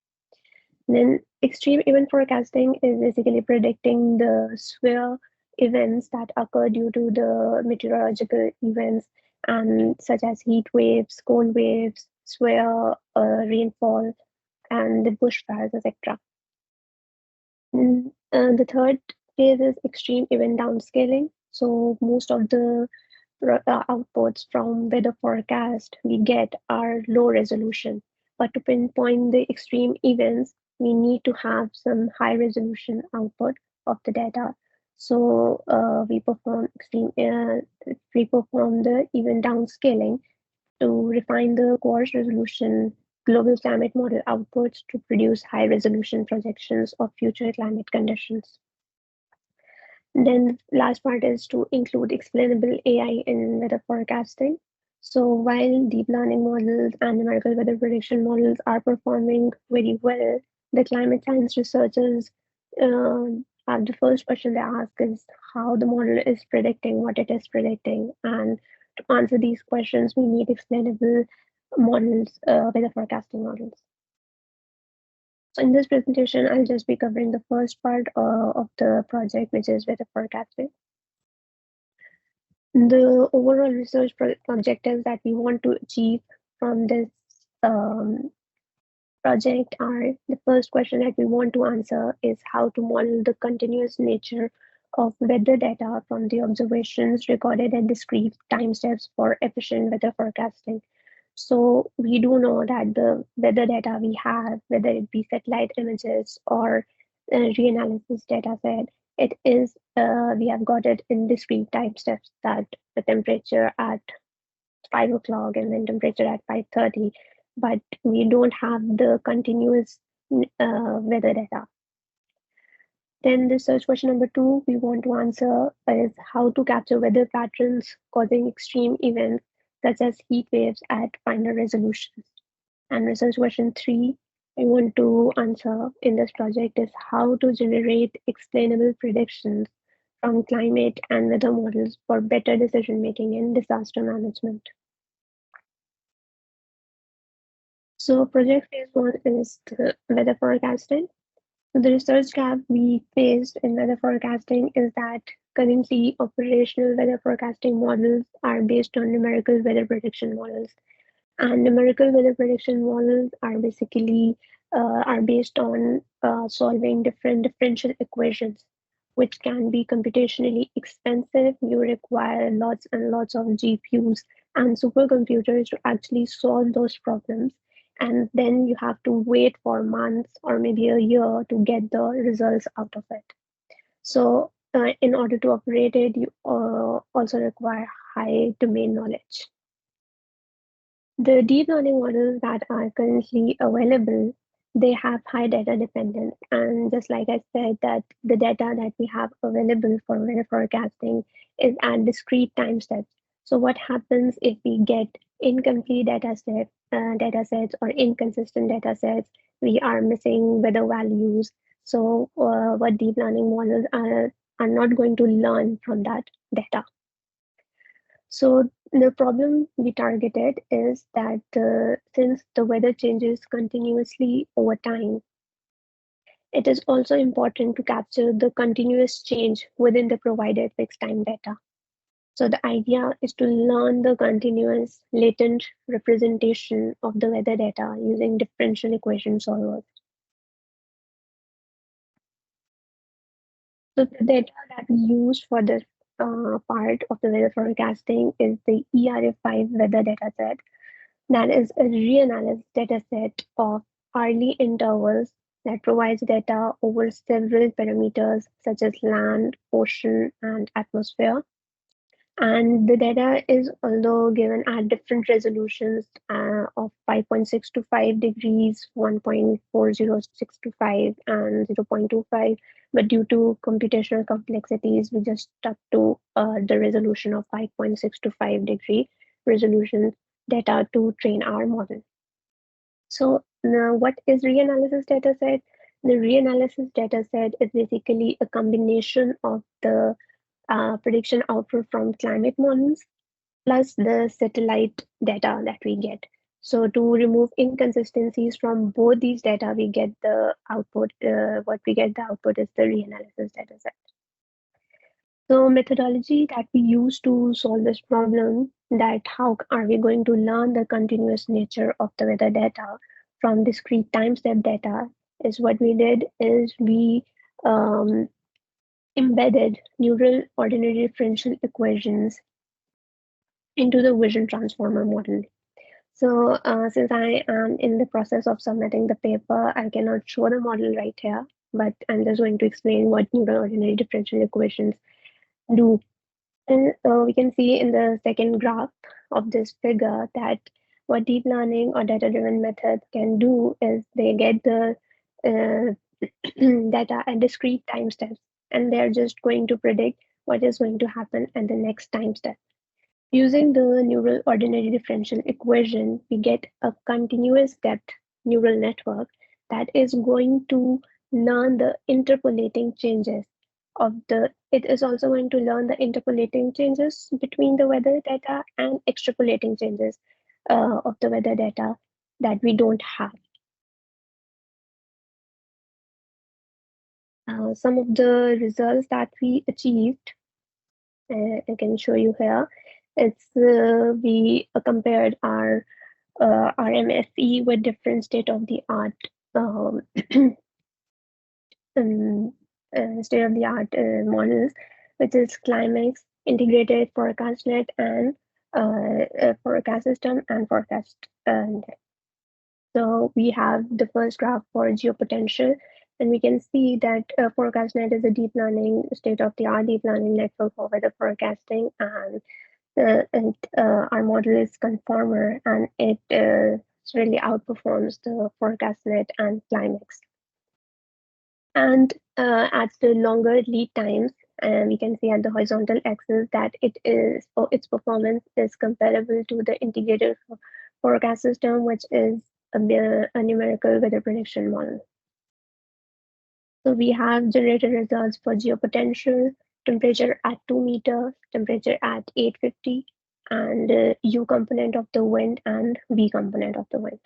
Then extreme event forecasting is basically predicting the severe events that occur due to the meteorological events and such as heat waves, cold waves, severe rainfall, and the bushfires, etc. The third phase is extreme event downscaling. So most of the outputs from weather forecast we get are low resolution, but to pinpoint the extreme events, we need to have some high resolution output of the data. So we perform the event downscaling to refine the coarse resolution global climate model outputs to produce high resolution projections of future climate conditions. Then last part is to include explainable AI in weather forecasting. So while deep learning models and numerical weather prediction models are performing very well, the climate science researchers have the first question they ask is how the model is predicting what it is predicting. And to answer these questions, we need explainable models, weather forecasting models. So in this presentation, I'll just be covering the first part of the project, which is weather forecasting. The overall research objectives that we want to achieve from this project are, the first question that we want to answer is how to model the continuous nature of weather data from the observations recorded at discrete time steps for efficient weather forecasting. So we do know that the weather data we have, whether it be satellite images or reanalysis data set, it is we have got it in discrete time steps, that the temperature at 5 o'clock and then temperature at 5:30, but we don't have the continuous weather data. Then the search question number 2 we want to answer is how to capture weather patterns causing extreme events such as heat waves at finer resolutions. And research question 3 I want to answer in this project is how to generate explainable predictions from climate and weather models for better decision making in disaster management. So project phase 1 is the weather forecasting. So the research gap we faced in weather forecasting is that currently operational weather forecasting models are based on numerical weather prediction models. And numerical weather prediction models are basically are based on solving different differential equations, which can be computationally expensive. You require lots and lots of GPUs and supercomputers to actually solve those problems. And then you have to wait for months or maybe a year to get the results out of it. So in order to operate it, you also require high domain knowledge. The deep learning models that are currently available, they have high data dependence. And just like I said, that the data that we have available for weather forecasting is at discrete time steps. So what happens if we get incomplete data sets or inconsistent data sets? We are missing weather values. So what deep learning models are not going to learn from that data. So the problem we targeted is that since the weather changes continuously over time, it is also important to capture the continuous change within the provided fixed time data. So the idea is to learn the continuous latent representation of the weather data using differential equation solvers. So the data that we use for this part of the weather forecasting is the ERF5 weather dataset. That is a reanalysis dataset of early intervals that provides data over several parameters such as land, ocean, and atmosphere. And the data is although given at different resolutions of 5.625 degrees, 1.40625, and 0.25. But due to computational complexities, we just stuck to the resolution of 5.625 degree resolution data to train our model. So now what is reanalysis dataset? The reanalysis dataset is basically a combination of the prediction output from climate models plus the satellite data that we get. So to remove inconsistencies from both these data, we get the output. What we get the output is the reanalysis dataset. So methodology that we use to solve this problem, that how are we going to learn the continuous nature of the weather data from discrete time step data, is what we did is we embedded neural ordinary differential equations into the vision transformer model. So since I am in the process of submitting the paper, I cannot show the model right here, but I'm just going to explain what neural ordinary differential equations do. And we can see in the second graph of this figure that what deep learning or data-driven methods can do is they get the data at discrete time steps, and they're just going to predict what is going to happen at the next time step. Using the neural ordinary differential equation, we get a continuous depth neural network that is going to learn the interpolating changes of the, it is also going to learn the interpolating changes between the weather data and extrapolating changes of the weather data that we don't have. Some of the results that we achieved, I can show you here. It's we compared our RMSE with different state-of-the-art state-of-the-art models, which is Climax, Integrated Forecast Net, and Forecast System and Forecast Net. So we have the first graph for geopotential, and we can see that ForecastNet is a deep learning, state-of-the-art deep learning network for weather forecasting, and our model is conformer, and it really outperforms the ForecastNet and Climax. And at the longer lead times, we can see at the horizontal axis that its performance is comparable to the integrated forecast system, which is a numerical weather prediction model. So we have generated results for geopotential, temperature at 2 meters, temperature at 850, and U component of the wind and V component of the wind.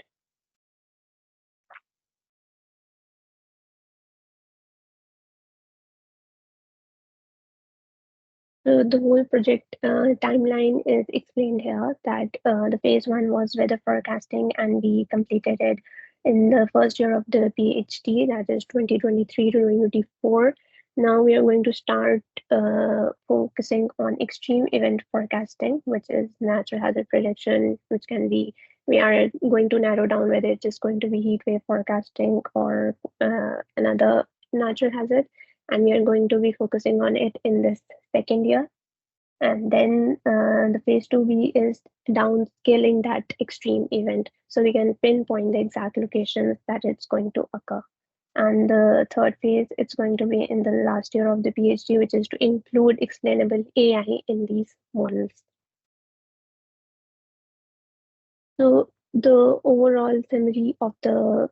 So the whole project timeline is explained here, that the phase 1 was weather forecasting, and we completed it in the first year of the PhD, that is 2023 to 2024. Now we are going to start focusing on extreme event forecasting, which is natural hazard prediction, which can be, we are going to narrow down whether it's just going to be heat wave forecasting or another natural hazard. And we are going to be focusing on it in this second year. And then the phase 2B is downscaling that extreme event, so we can pinpoint the exact locations that it's going to occur. And the third phase, it's going to be in the last year of the PhD, which is to include explainable AI in these models. So the overall summary of the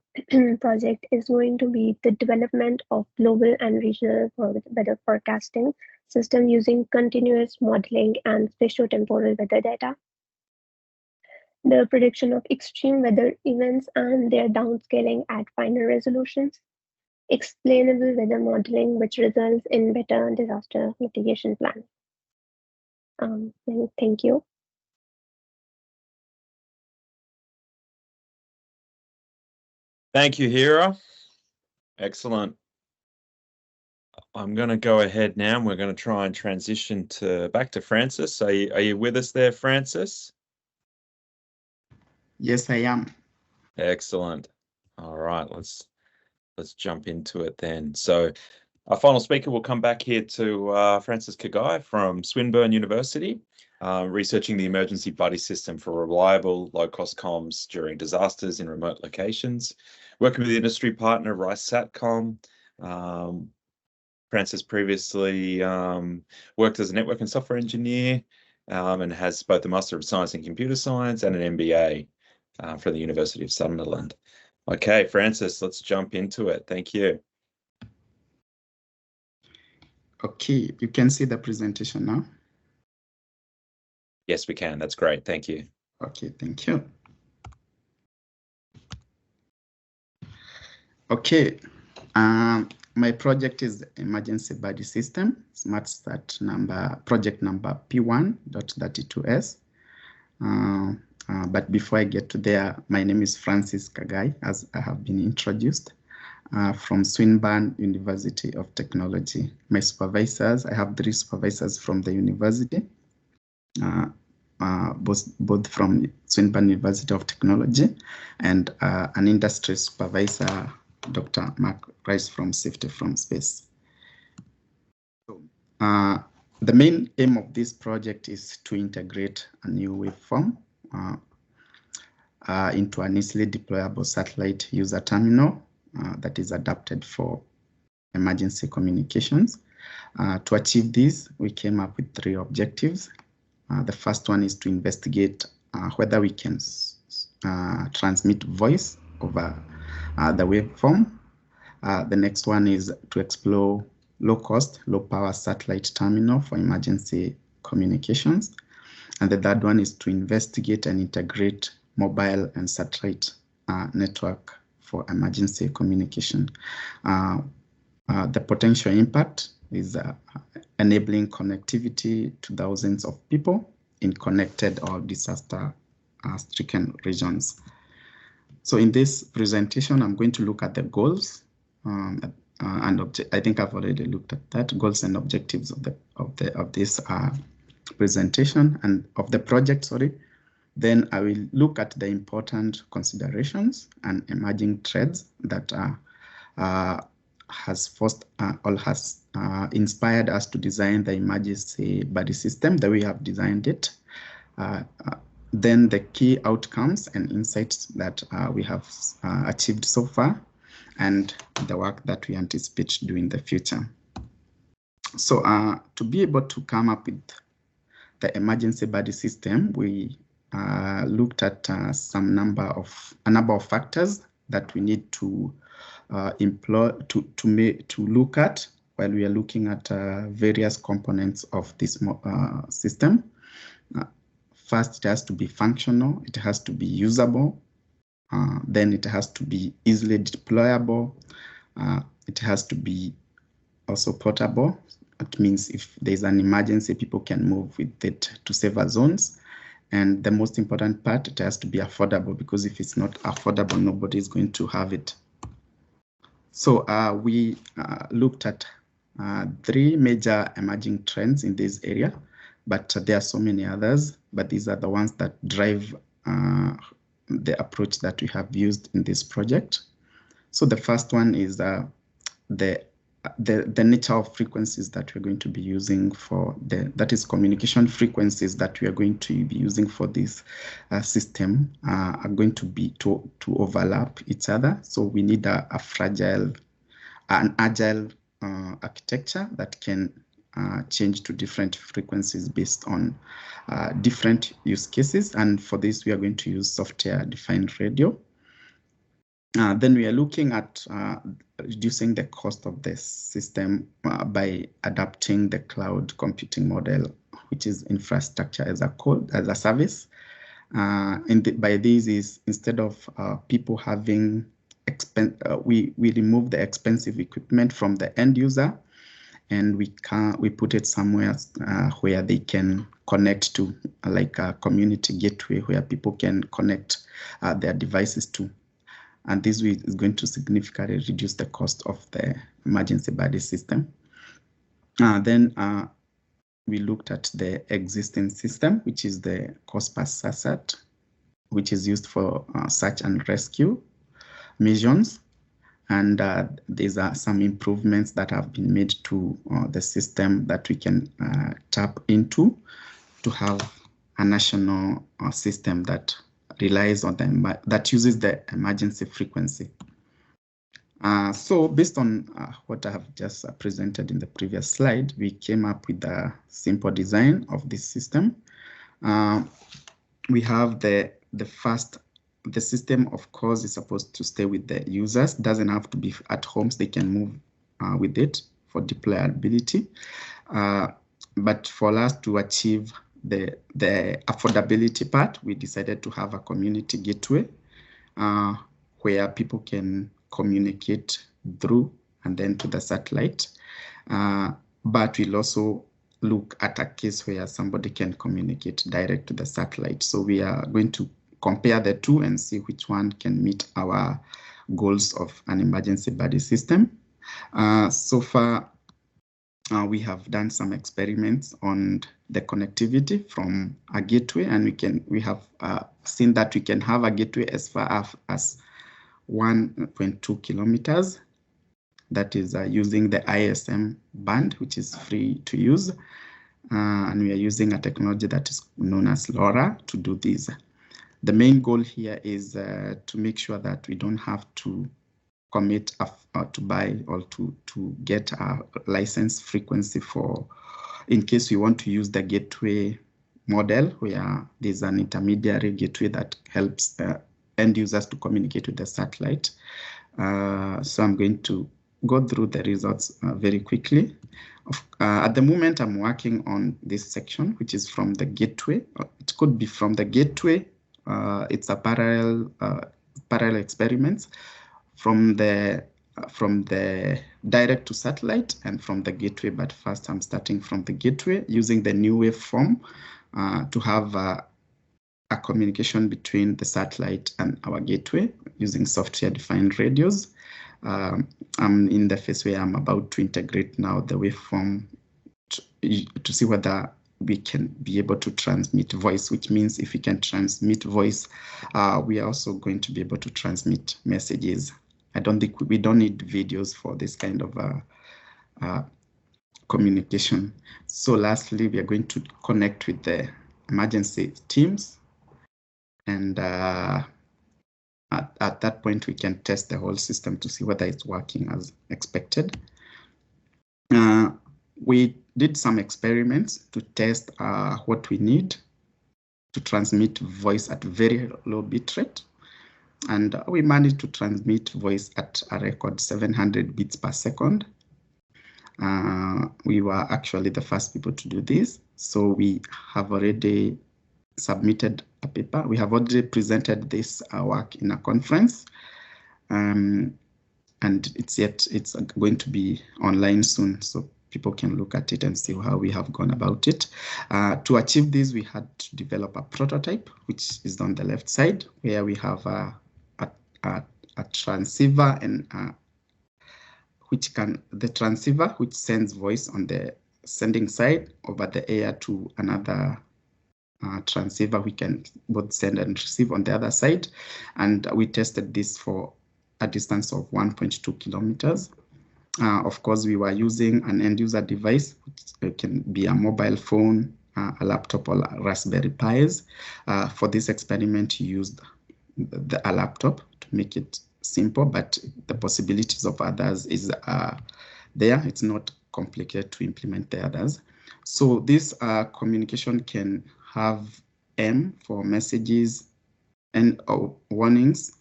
project is going to be the development of global and regional weather forecasting system using continuous modeling and spatiotemporal weather data, the prediction of extreme weather events and their downscaling at finer resolutions, explainable weather modeling, which results in better disaster mitigation planning. Thank you. Thank you, Hira. Excellent. I'm going to go ahead now and we're going to try and transition back to Francis. Are you with us there, Francis? Yes, I am. Excellent. All right, let's jump into it then. So our final speaker will come back here to Francis Kagai from Swinburne University, researching the emergency buddy system for reliable, low-cost comms during disasters in remote locations, working with the industry partner Rice Satcom. Francis previously worked as a network and software engineer and has both a Master of Science in Computer Science and an MBA from the University of Sunderland. Okay, Francis, let's jump into it. Thank you. Okay, you can see the presentation now? Yes, we can. That's great. Thank you. Okay, thank you. Okay, my project is the Emergency Buddy System, SmartSat project number P3.32s. But before I get to there, my name is Francis Kagai, as I have been introduced, from Swinburne University of Technology. My supervisors, I have 3 supervisors from the university, both from Swinburne University of Technology, and an industry supervisor, Dr. Mark Rice from Safety from Space. So, the main aim of this project is to integrate a new waveform into an easily deployable satellite user terminal that is adapted for emergency communications. To achieve this, we came up with 3 objectives. The first one is to investigate whether we can transmit voice over the waveform. The next one is to explore low-cost, low-power satellite terminal for emergency communications. And the third one is to investigate and integrate mobile and satellite network for emergency communication. The potential impact is enabling connectivity to thousands of people in connected or disaster-stricken regions. So in this presentation, I'm going to look at the goals and I think I've already looked at that, goals and objectives of this presentation and of the project, sorry. Then I will look at the important considerations and emerging trends that has inspired us to design the emergency buddy system the way we have designed it. Then the key outcomes and insights that we have achieved so far, and the work that we anticipate to do in the future. So to be able to come up with the emergency buddy system, we looked at a number of factors that we need to look at while we are looking at various components of this system. First, it has to be functional, it has to be usable, then it has to be easily deployable, it has to be also portable. That means if there's an emergency, people can move with it to safer zones. And the most important part, it has to be affordable, because if it's not affordable, nobody is going to have it. So we looked at 3 major emerging trends in this area, but there are so many others, but these are the ones that drive the approach that we have used in this project. So the first one is the nature of frequencies that we're going to be using for that is communication frequencies that we are going to be using for this system are going to be to overlap each other. So we need an agile architecture that can change to different frequencies based on different use cases. And for this, we are going to use software-defined radio. Then we are looking at reducing the cost of the system by adapting the cloud computing model, which is infrastructure as a code, as a service. By this is instead of people having we remove the expensive equipment from the end user, and we put it somewhere where they can connect to, like a community gateway where people can connect their devices to. And this is going to significantly reduce the cost of the emergency body system. Then we looked at the existing system, which is the SmartSat, which is used for search and rescue missions. And these are some improvements that have been made to the system that we can tap into to have a national system that relies on that uses the emergency frequency. So based on what I have just presented in the previous slide, we came up with a simple design of this system. We have the system, of course, is supposed to stay with the users. Doesn't have to be at homes. They can move with it for deployability. But for us to achieve the affordability part, we decided to have a community gateway where people can communicate through and then to the satellite. But we'll also look at a case where somebody can communicate direct to the satellite. So we are going to compare the two and see which one can meet our goals of an emergency body system. So far, we have done some experiments on the connectivity from a gateway, and we have seen that we can have a gateway as far as 1.2 kilometers. That is using the ISM band, which is free to use. And we are using a technology that is known as LoRa to do this. The main goal here is to make sure that we don't have to commit to buy or to get a license frequency in case we want to use the gateway model, where there's an intermediary gateway that helps end users to communicate with the satellite. So I'm going to go through the results very quickly. At the moment, I'm working on this section, which is from the gateway. It could be from the gateway. It's a parallel experiments from the direct to satellite and from the gateway. But first, I'm starting from the gateway using the new waveform to have a communication between the satellite and our gateway using software-defined radios. I'm in the phase where I'm about to integrate now the waveform to see whether we can be able to transmit voice, which means if we can transmit voice, we are also going to be able to transmit messages. I don't think we don't need videos for this kind of communication. So lastly, we are going to connect with the emergency teams. And at that point, we can test the whole system to see whether it's working as expected. We did some experiments to test what we need to transmit voice at very low bitrate. And we managed to transmit voice at a record 700 bits per second. We were actually the first people to do this. So we have already submitted a paper. We have already presented this work in a conference. And it's going to be online soon. So people can look at it and see how we have gone about it. To achieve this, we had to develop a prototype, which is on the left side, where we have a transceiver and the transceiver which sends voice on the sending side over the air to another transceiver. We can both send and receive on the other side. And we tested this for a distance of 1.2 kilometers. Of course, we were using an end user device, which can be a mobile phone, a laptop, or a Raspberry Pis. For this experiment, we used a laptop to make it simple, but the possibilities of others is there. It's not complicated to implement the others. So this communication can have M for messages, N warnings,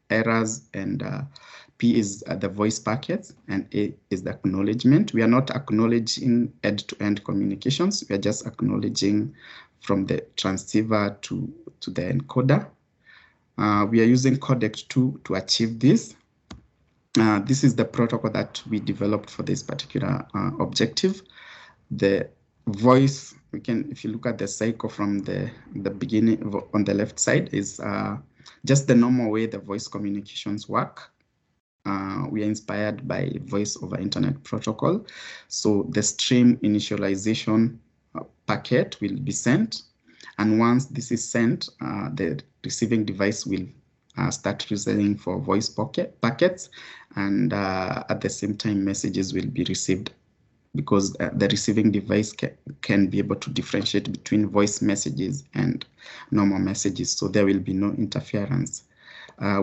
errors, and P is the voice packets, and A is the acknowledgement. We are not acknowledging end-to-end communications. We are just acknowledging from the transceiver to the encoder. We are using codec 2 to achieve this. This is the protocol that we developed for this particular objective. The voice, we can, if you look at the cycle from the beginning on the left side, is just the normal way the voice communications work. We are inspired by voice over internet protocol. So the stream initialization packet will be sent. And once this is sent, the receiving device will start listening for voice packets. And at the same time, messages will be received, because the receiving device can be able to differentiate between voice messages and normal messages. So there will be no interference.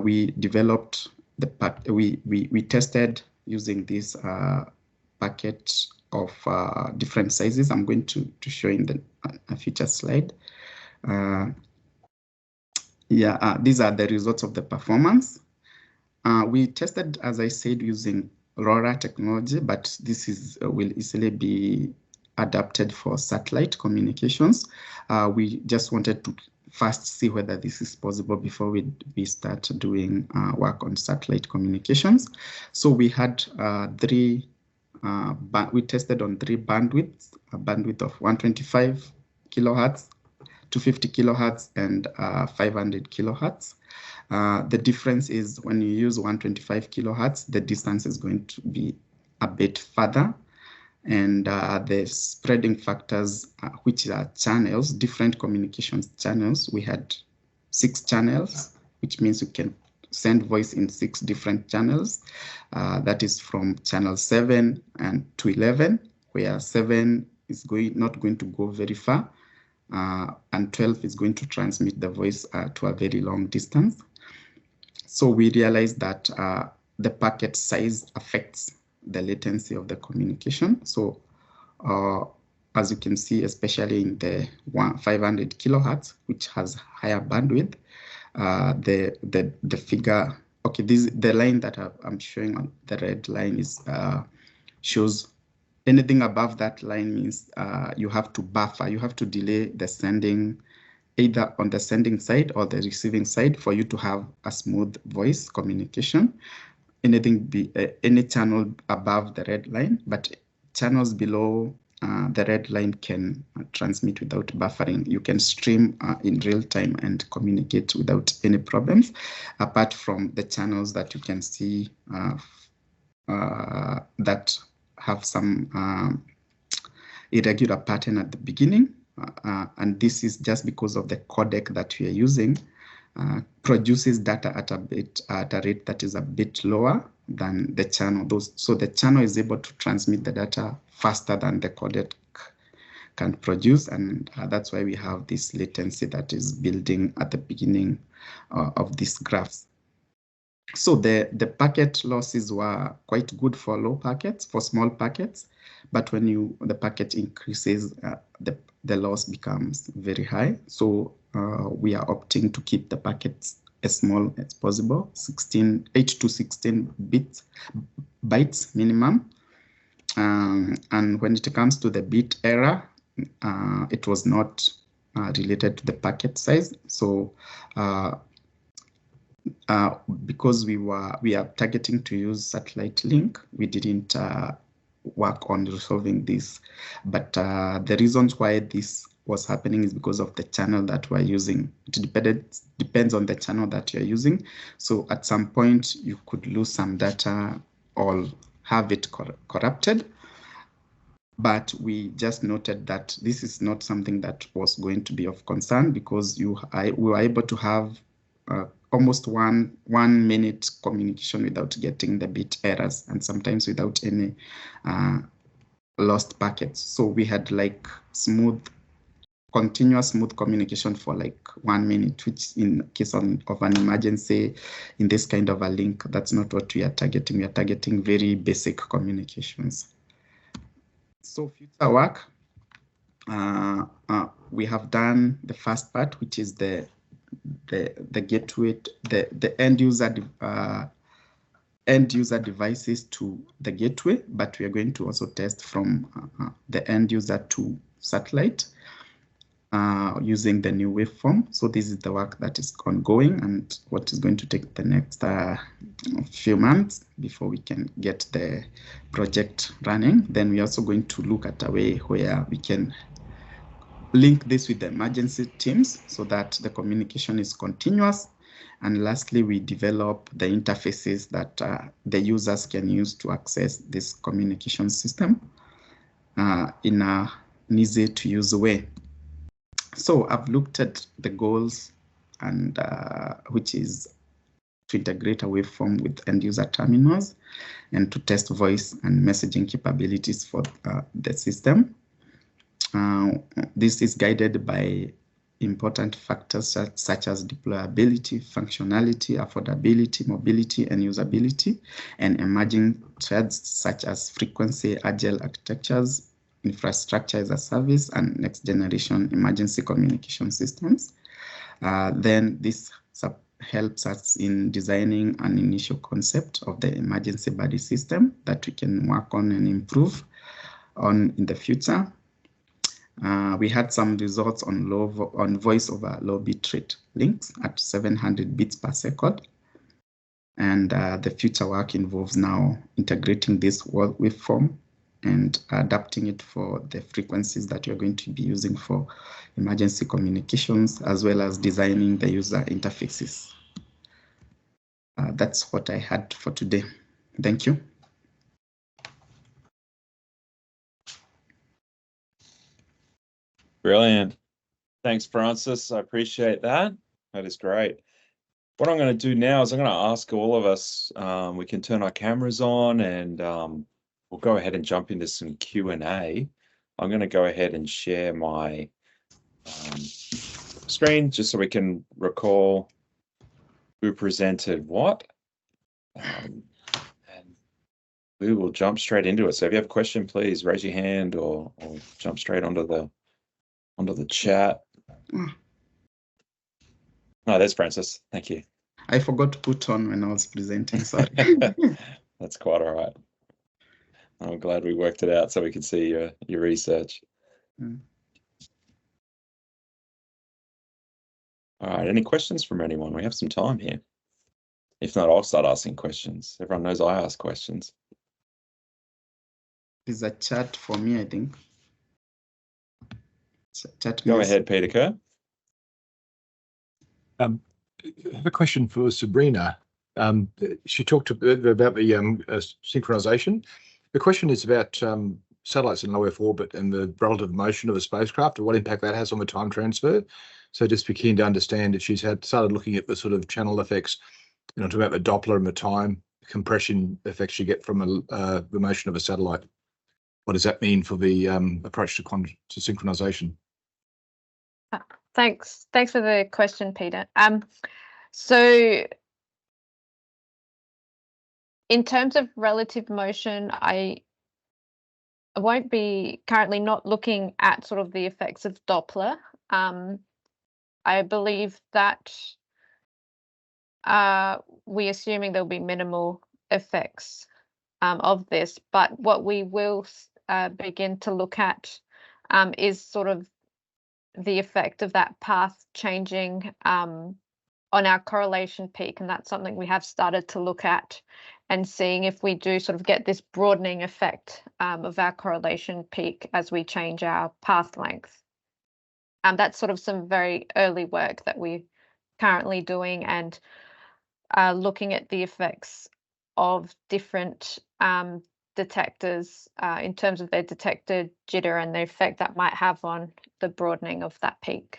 We developed we tested using this packet of different sizes. I'm going to show in a future slide. These are the results of the performance. We tested, as I said, using LoRa technology, but this will easily be adapted for satellite communications. We just wanted to first see whether this is possible before we start doing work on satellite communications. So we had we tested on 3 bandwidths, a bandwidth of 125 kilohertz, 250 kilohertz, and 500 kilohertz. The difference is when you use 125 kilohertz, the distance is going to be a bit further. And the spreading factors, which are channels, different communications channels. We had 6 channels, which means you can send voice in 6 different channels. That is from channel 7 and to 11, where 7 is not going to go very far, and 12 is going to transmit the voice to a very long distance. So we realized that the packet size affects the latency of the communication. So as you can see, especially in the 500 kilohertz, which has higher bandwidth, the figure, okay, the line that I'm showing on the red line is shows anything above that line means you have to buffer, you have to delay the sending, either on the sending side or the receiving side, for you to have a smooth voice communication. Any channel above the red line, but channels below the red line can transmit without buffering. You can stream in real time and communicate without any problems, apart from the channels that you can see that have some irregular pattern at the beginning. And this is just because of the codec that we are using. Produces data at a rate that is a bit lower than the channel. So the channel is able to transmit the data faster than the codec can produce, and that's why we have this latency that is building at the beginning of these graphs. So the packet losses were quite good for low packets, for small packets, but when the packet increases, the loss becomes very high. So we are opting to keep the packets as small as possible, 8 to 16 bytes minimum. And when it comes to the bit error, it was not related to the packet size. So because we are targeting to use satellite link, we didn't work on resolving this. But the reasons why this was happening is because of the channel that we're using. It depends on the channel that you're using. So at some point you could lose some data or have it corrupted. But we just noted that this is not something that was going to be of concern, because we were able to have almost one minute communication without getting the bit errors, and sometimes without any lost packets. So we had like continuous smooth communication for like 1 minute, which in case of an emergency in this kind of a link, that's not what we are targeting. We are targeting very basic communications. So future work, we have done the first part, which is the gateway, the end user devices to the gateway, but we are going to also test from the end user to satellite using the new waveform. So this is the work that is ongoing and what is going to take the next few months before we can get the project running. Then we're also going to look at a way where we can link this with the emergency teams so that the communication is continuous. And lastly, we develop the interfaces that the users can use to access this communication system in an easy to use way. So I've looked at the goals, and which is to integrate a waveform with end user terminals and to test voice and messaging capabilities for the system. This is guided by important factors such as deployability, functionality, affordability, mobility, and usability, and emerging threats such as frequency, agile architectures, infrastructure as a service, and next generation emergency communication systems. Then this helps us in designing an initial concept of the emergency buddy system that we can work on and improve on in the future. We had some results on voice over low bit rate links at 700 bits per second. And the future work involves now integrating this waveform and adapting it for the frequencies that you're going to be using for emergency communications, as well as designing the user interfaces. That's what I had for today. Thank you. Brilliant. Thanks, Francis. I appreciate that. That is great. What I'm going to do now is I'm going to ask all of us, we can turn our cameras on and we'll go ahead and jump into some Q&A. I'm going to go ahead and share my screen just so we can recall who presented what. And we will jump straight into it. So if you have a question, please raise your hand or jump straight onto the chat. Oh, there's Francis. Thank you. I forgot to put on when I was presenting, sorry. That's quite all right. I'm glad we worked it out so we could see your research. All right, any questions from anyone? We have some time here. If not, I'll start asking questions. Everyone knows I ask questions. There's a chat for me, I think. Chat. Go ahead, Peter Kerr. I have a question for Sabrina. She talked about the synchronization. The question is about satellites in low Earth orbit and the relative motion of a spacecraft and what impact that has on the time transfer. So just be keen to understand if she's started looking at the sort of channel effects, talking about the Doppler and the time compression effects you get from the motion of a satellite. What does that mean for the approach to synchronization? Thanks for the question, Peter. So in terms of relative motion, I won't be currently not looking at sort of the effects of Doppler. I believe that we're assuming there'll be minimal effects of this, but what we will begin to look at is sort of the effect of that path changing on our correlation peak, and that's something we have started to look at and seeing if we do sort of get this broadening effect of our correlation peak as we change our path length. That's sort of some very early work that we're currently doing and looking at the effects of different detectors in terms of their detected jitter and the effect that might have on the broadening of that peak.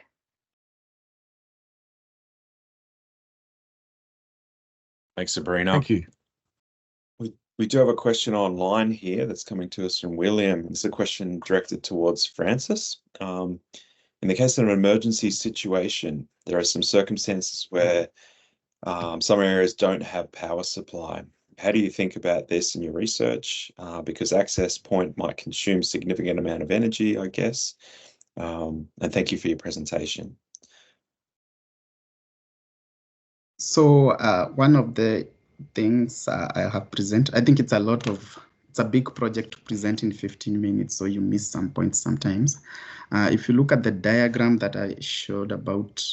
Thanks, Sabrina. Thank you. We do have a question online here that's coming to us from William. It's a question directed towards Francis. In the case of an emergency situation, there are some circumstances where some areas don't have power supply. how do you think about this in your research? Because access point might consume significant amount of energy, I guess. And thank you for your presentation. So one of the things I have presented, I think it's a big project to present in 15 minutes, so you miss some points sometimes. If you look at the diagram that I showed about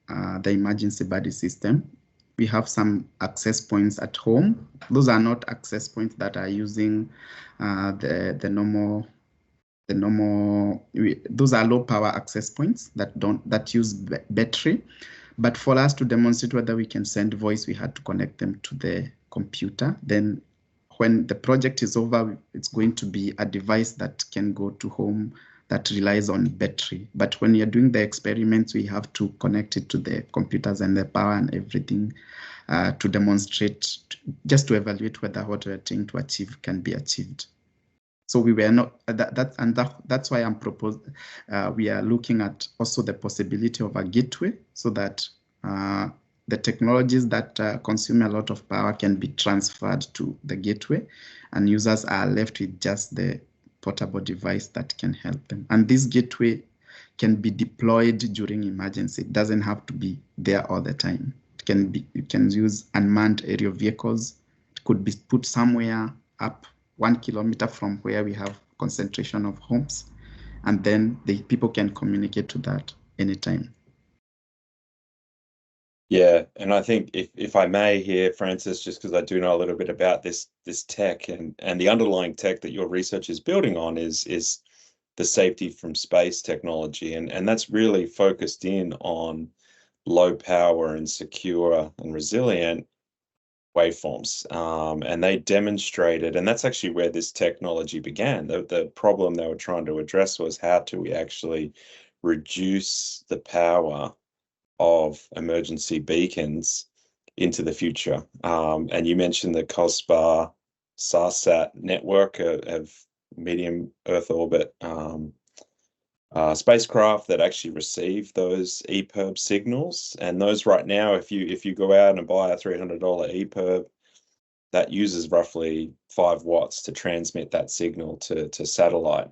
the emergency buddy system, we have some access points at home. Those are not access points that are using the normal. Those are low power access points that use battery. But for us to demonstrate whether we can send voice, we had to connect them to the computer. Then when the project is over, it's going to be a device that can go to home that relies on battery. But when you're doing the experiments, we have to connect it to the computers and the power and everything to demonstrate, just to evaluate whether what we're trying to achieve can be achieved. So we were not that's why I'm proposed. We are looking at also the possibility of a gateway, so that the technologies that consume a lot of power can be transferred to the gateway, and users are left with just the portable device that can help them. And this gateway can be deployed during emergency. It doesn't have to be there all the time. You can use unmanned aerial vehicles. It could be put somewhere up 1 kilometer from where we have concentration of homes, and then the people can communicate to that anytime. Yeah, and I think if I may here, Francis, just because I do know a little bit about this tech and the underlying tech that your research is building on is the safety from space technology, and that's really focused in on low power and secure and resilient waveforms, and they demonstrated, and that's actually where this technology began. The problem they were trying to address was how do we actually reduce the power of emergency beacons into the future. And you mentioned the COSPAR SmartSat network of medium Earth orbit spacecraft that actually receive those EPIRB signals. And those right now, if you go out and buy a $300 EPIRB, that uses roughly 5 watts to transmit that signal to satellite.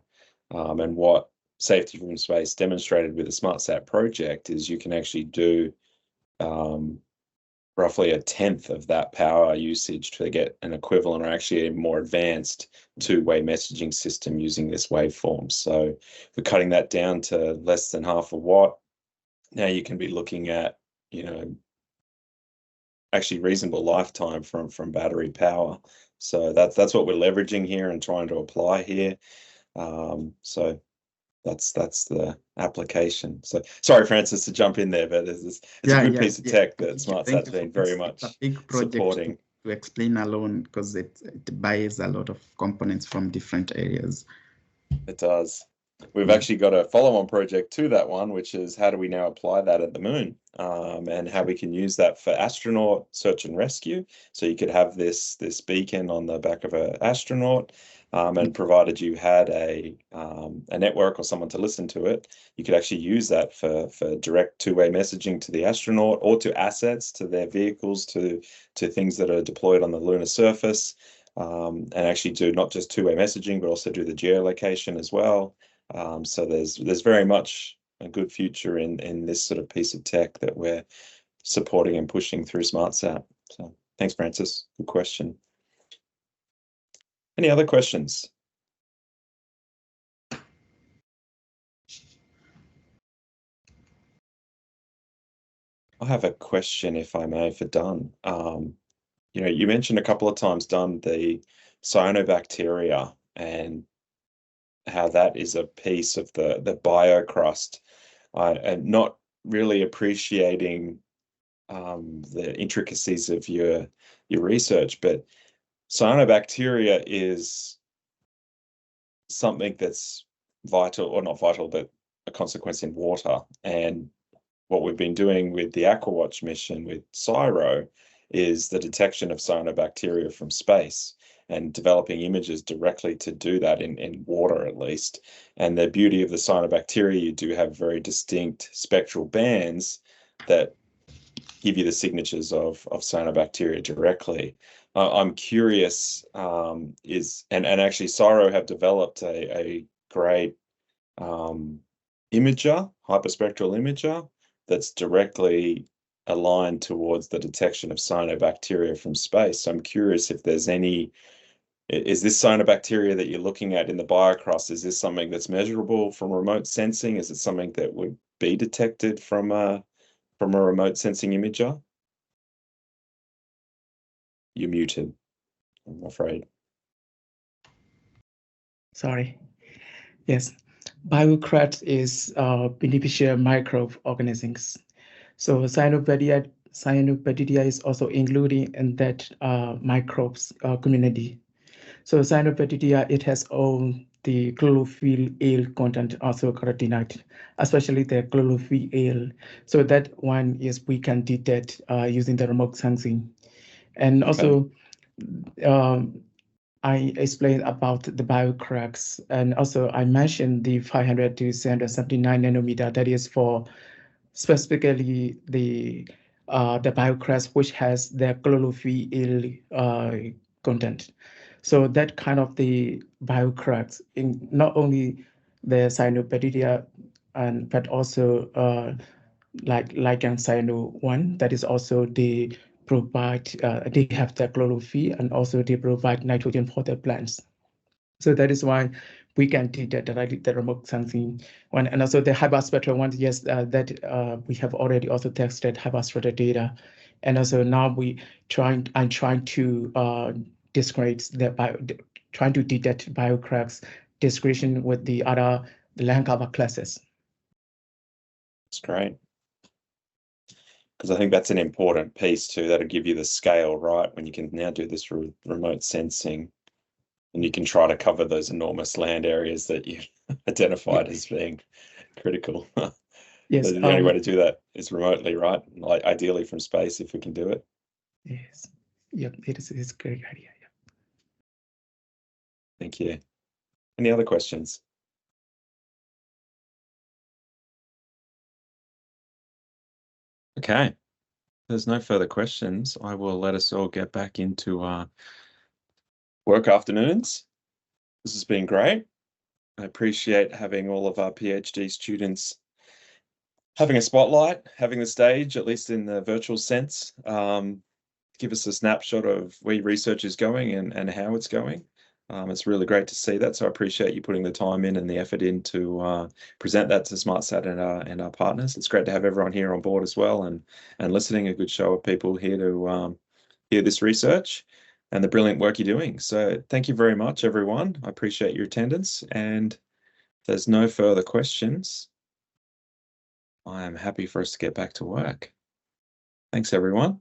And what Safety from Space demonstrated with the SmartSat project is you can actually do roughly 1/10 of that power usage to get an equivalent, or actually a more advanced two-way messaging system using this waveform. So we're cutting that down to less than half a watt. Now you can be looking at, actually reasonable lifetime from battery power. So that's what we're leveraging here and trying to apply here. So that's the application. So sorry, Francis, to jump in there, but it's a good piece of tech that SmartSat's been very much supporting. To explain alone, because it buys a lot of components from different areas. It does. We've actually got a follow-on project to that one, which is how do we now apply that at the moon, and how we can use that for astronaut search and rescue. So you could have this beacon on the back of an astronaut, and provided you had a network or someone to listen to it, you could actually use that for direct two-way messaging to the astronaut, or to assets, to their vehicles, to things that are deployed on the lunar surface, and actually do not just two-way messaging, but also do the geolocation as well. So there's very much a good future in this sort of piece of tech that we're supporting and pushing through SmartSat. So thanks, Francis. Good question. Any other questions? I have a question, if I may, for Than. You mentioned a couple of times, Than, the cyanobacteria and how that is a piece of the biocrust. I'm not really appreciating the intricacies of your research, but cyanobacteria is something that's vital, or not vital, but a consequence in water. And what we've been doing with the Aquawatch mission with CSIRO is the detection of cyanobacteria from space and developing images directly to do that in water, at least. And the beauty of the cyanobacteria, you do have very distinct spectral bands that give you the signatures of cyanobacteria directly. I'm curious, and actually CSIRO have developed a great imager, hyperspectral imager, that's directly aligned towards the detection of cyanobacteria from space. So I'm curious if there's any, is this cyanobacteria that you're looking at in the biocrust, is this something that's measurable from remote sensing? Is it something that would be detected from a remote sensing imager? You're muted, I'm afraid. Sorry. Yes, biocrust is beneficial microorganisms. So cyanobacteria is also including in that microbes community. So cyanobacteria, it has all the chlorophyll A content, also carotenoid, especially the chlorophyll A. So that one is we can detect using the remote sensing. And also, I explained about the biocracks, and also I mentioned the 500 to 779 nanometer. That is for specifically the biocracks which has the chlorophyll content. So that kind of the biocracks in not only the cyanobacteria, but also like an cyano1, that is also the provide, they have the chlorophyll and also they provide nitrogen for the plants. So that is why we can detect the remote sensing one. And also the hyperspectral one, yes, that we have already also tested hyperspectral data. And also now I'm trying to discrete trying to detect biocracks discretion with the land cover classes. That's great. Because I think that's an important piece too. That'll give you the scale, right? When you can now do this remote sensing, and you can try to cover those enormous land areas that you identified as being critical. Yes. The only way to do that is remotely, right? Like ideally from space, if we can do it. Yes. Yeah, it's a great idea. Yeah. Thank you. Any other questions? Okay. There's no further questions. I will let us all get back into work afternoons. This has been great. I appreciate having all of our PhD students having a spotlight, having the stage, at least in the virtual sense, give us a snapshot of where research is going and how it's going. It's really great to see that. So I appreciate you putting the time in and the effort in to present that to SmartSat and our partners. It's great to have everyone here on board as well and listening, a good show of people here to hear this research and the brilliant work you're doing. So thank you very much, everyone. I appreciate your attendance, and if there's no further questions, I am happy for us to get back to work. Thanks, everyone.